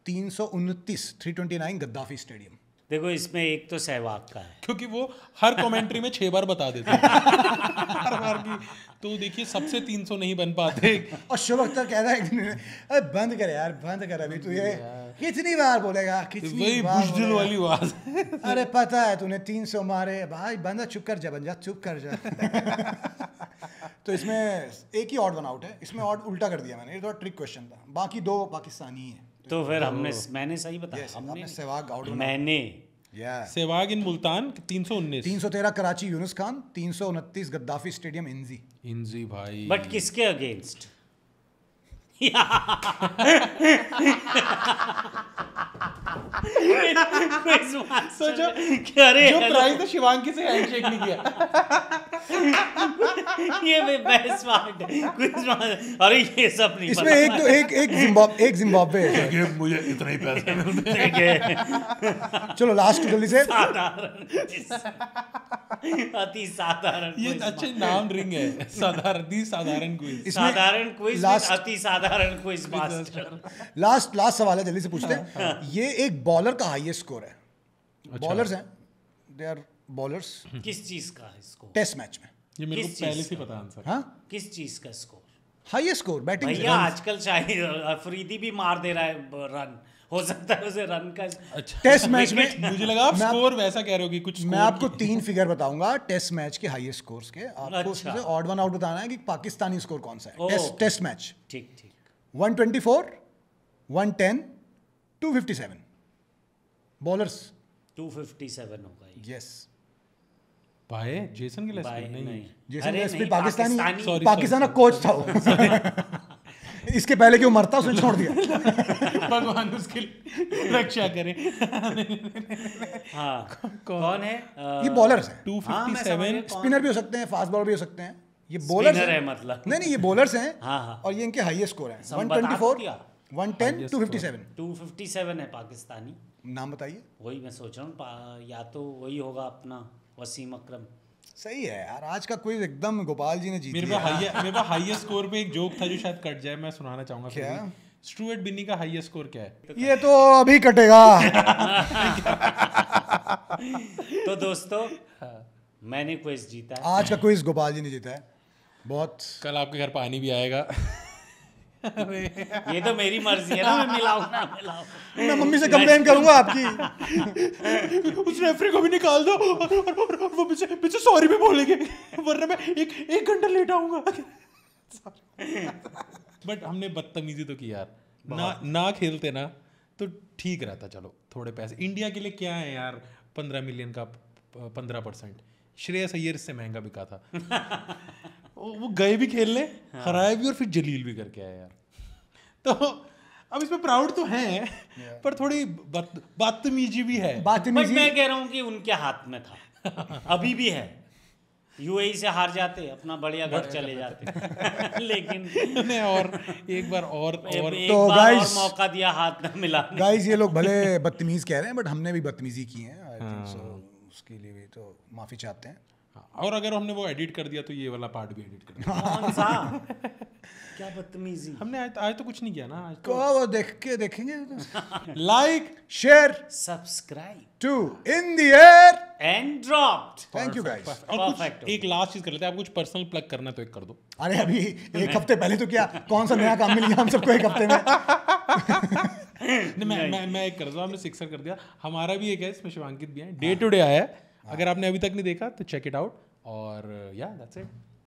Speaker 1: 329 गद्दाफी स्टेडियम।
Speaker 2: देखो, इसमें एक तो सहवाग का है,
Speaker 3: क्योंकि वो हर कमेंट्री में 6 बार बता देते हैं। हर बार की। तो देखिए, सबसे 300 नहीं बन पाते।
Speaker 1: और शुभ अख्तर कह रहा है, अरे बंद कर यार, बंद कर, अभी तू ये कितनी बार बोलेगा, कितनी बार
Speaker 3: बुजदिल वाली आवाज।
Speaker 1: अरे पता है तूने 300 मारे भाई, बंदा चुप कर जा, बंदा चुप कर जा। तो इसमें एक ही ऑड वन आउट है, इसमें ऑड उल्टा कर दिया मैंने, ये थोड़ा ट्रिक क्वेश्चन था, बाकी 2 पाकिस्तानी है।
Speaker 2: तो फिर मैंने सही बताया।
Speaker 1: हमने सहवाग आउट,
Speaker 2: मैंने
Speaker 3: सहवाग इन मुल्तान 319,
Speaker 1: 313 कराची यूनुस खान, 329 गद्दाफी स्टेडियम इंजी
Speaker 3: भाई।
Speaker 2: बट किसके अगेंस्ट?
Speaker 3: सोचो, जो प्राइस तो शिवांगी से हैंडशेक नहीं किया।
Speaker 2: ये बेस्ट स्मार्ट है। अरे ये सब नहीं
Speaker 1: इसमें एक जिम्बाब्वे है।
Speaker 3: मुझे इतना ही पैसे मिलते हैं।
Speaker 1: चलो लास्ट जल्दी से।
Speaker 2: अति साधारण,
Speaker 3: ये अच्छे नाम रिंग है। साधारण क्विज,
Speaker 2: साधारण क्विज, अति साधारण क्विज मास्टर।
Speaker 1: लास्ट सवाल है, जल्दी से पूछते हैं। ये एक बॉलर का हाईएस्ट स्कोर है। बॉलर्स हैं, दे आर बॉलर्स।
Speaker 2: किस चीज का है स्कोर?
Speaker 1: टेस्ट मैच में।
Speaker 3: ये मेरे को पहले से पता आंसर।
Speaker 1: हाँ,
Speaker 2: किस चीज का स्कोर?
Speaker 1: Highest score batting.
Speaker 2: भैया आजकल शायद अफरीदी भी मार दे रहा है रन, हो सकता है उसे रन का
Speaker 3: अच्छा
Speaker 1: टेस्ट मैच में
Speaker 3: मुझे लगा आप स्कोर वैसा कह रहे हो कि कुछ
Speaker 1: मैं आपको 3 फिगर बताऊंगा टेस्ट मैच के हाईएस्ट स्कोर्स के, आपको
Speaker 2: अच्छा।
Speaker 1: उसमें से ऑड वन आउट बताना है कि पाकिस्तानी स्कोर कौन सा है।
Speaker 2: ओह।
Speaker 1: टेस्ट मैच
Speaker 2: ठीक ठीक
Speaker 1: 124, 110, 257 बॉलर्स।
Speaker 2: 257 होगा ये।
Speaker 1: Yes,
Speaker 3: by Jason
Speaker 2: by
Speaker 3: Gillespie नहीं
Speaker 1: जेसन
Speaker 2: अरे
Speaker 1: गिलेस्पी
Speaker 2: नहीं,
Speaker 1: पाकिस्तानी
Speaker 3: Sorry,
Speaker 1: पाकिस्तान का कोच था वो। इसके पहले क्यों मरता उसने छोड़ दिया।
Speaker 3: भगवान उसकी रक्षा करे।
Speaker 2: हाँ कौन है?
Speaker 1: ये बॉलर्स हैं,
Speaker 3: 257
Speaker 1: स्पिनर भी हो सकते हैं, फास्ट बॉलर भी हो सकते हैं। ये बॉलर्स
Speaker 2: स्पिनर है
Speaker 1: हैं,
Speaker 2: मतलब।
Speaker 1: नहीं ये बॉलर्स हैं।
Speaker 2: हाँ हाँ
Speaker 1: और ये इनके हाईएस्ट स्कोर हैं
Speaker 2: सब बता
Speaker 1: 124,
Speaker 2: दिया।
Speaker 1: 110, 257।
Speaker 2: 257 है पाकिस्तानी।
Speaker 1: नाम बताइए।
Speaker 2: वही मैं सोच रहा हूँ या तो वही होगा अपना वसीम अकरम।
Speaker 1: सही है यार, आज का क्विज एकदम गोपाल जी ने जीत
Speaker 3: मेरे
Speaker 1: लिया।
Speaker 3: पास हाईएस्ट स्कोर पे एक जोक था जो शायद कट जाए, मैं सुनाना चाहूंगा।
Speaker 1: क्या?
Speaker 3: स्टुअर्ट बिन्नी का हाईएस्ट स्कोर क्या है?
Speaker 1: ये तो अभी कटेगा।
Speaker 2: तो दोस्तों मैंने क्विज जीता है।
Speaker 1: आज का क्विज गोपाल जी ने जीता है। बहुत
Speaker 3: कल आपके घर पानी भी आएगा।
Speaker 2: ये तो मेरी मर्जी है ना, मैं मिलाऊं ना मिलाऊं।
Speaker 1: मैं मम्मी से कंप्लेन करूंगा आपकी।
Speaker 3: उस रेफरी को भी निकाल दो और वो पीछे सॉरी भी बोलेंगे, वरना मैं एक घंटा लेट आऊंगा। बट हमने बदतमीजी तो की यार, ना खेलते ना तो ठीक रहता। चलो थोड़े पैसे इंडिया के लिए क्या है यार, 15 मिलियन का 15%। श्रेयस अय्यर इससे महंगा बिका था। वो गए भी खेलने, हराए भी और फिर जलील भी करके आए यार। तो अब इसमें प्राउड तो है, पर थोड़ी बदतमीजी भी है।
Speaker 2: बट मैं कह रहा हूँ कि उनके हाथ में था, अभी भी है। यूएई से हार जाते, अपना बढ़िया घर चले जाते। लेकिन
Speaker 3: उन्हें और एक बार और
Speaker 2: एक
Speaker 1: तो
Speaker 2: बार और
Speaker 1: guys-
Speaker 2: मौका दिया हाथ में मिला।
Speaker 1: गाइस ये लोग भले बदतमीज कह रहे हैं बट हमने भी बदतमीजी की है। आई थिंक सो उसके लिए भी तो माफी चाहते हैं।
Speaker 3: और अगर हमने वो एडिट कर दिया तो ये वाला पार्ट भी एडिट कर दिया।
Speaker 2: कौन सा? क्या बदतमीजी?
Speaker 3: हमने आज तो कुछ नहीं किया ना। आज
Speaker 1: को वो देखेंगे
Speaker 3: like
Speaker 1: share
Speaker 2: subscribe
Speaker 1: to in the air
Speaker 2: and dropped.
Speaker 1: Thank you guys.
Speaker 3: और
Speaker 2: Perfect
Speaker 3: कुछ एक लास्ट चीज कर लेते हैं। आप कुछ पर्सनल प्लग करना है तो एक कर दो।
Speaker 1: अरे अभी एक हफ्ते पहले तो क्या कौन सा नया काम मिल गया हम सबको एक हफ्ते में।
Speaker 3: नहीं, मैं एक कर दूं। हमने सिक्सर कर दिया। हमारा भी एक है, इसमें शिवांकित भी है, डे टू डे आया है। अगर आपने अभी तक नहीं देखा तो चेक इट आउट। और या दैट्स इट।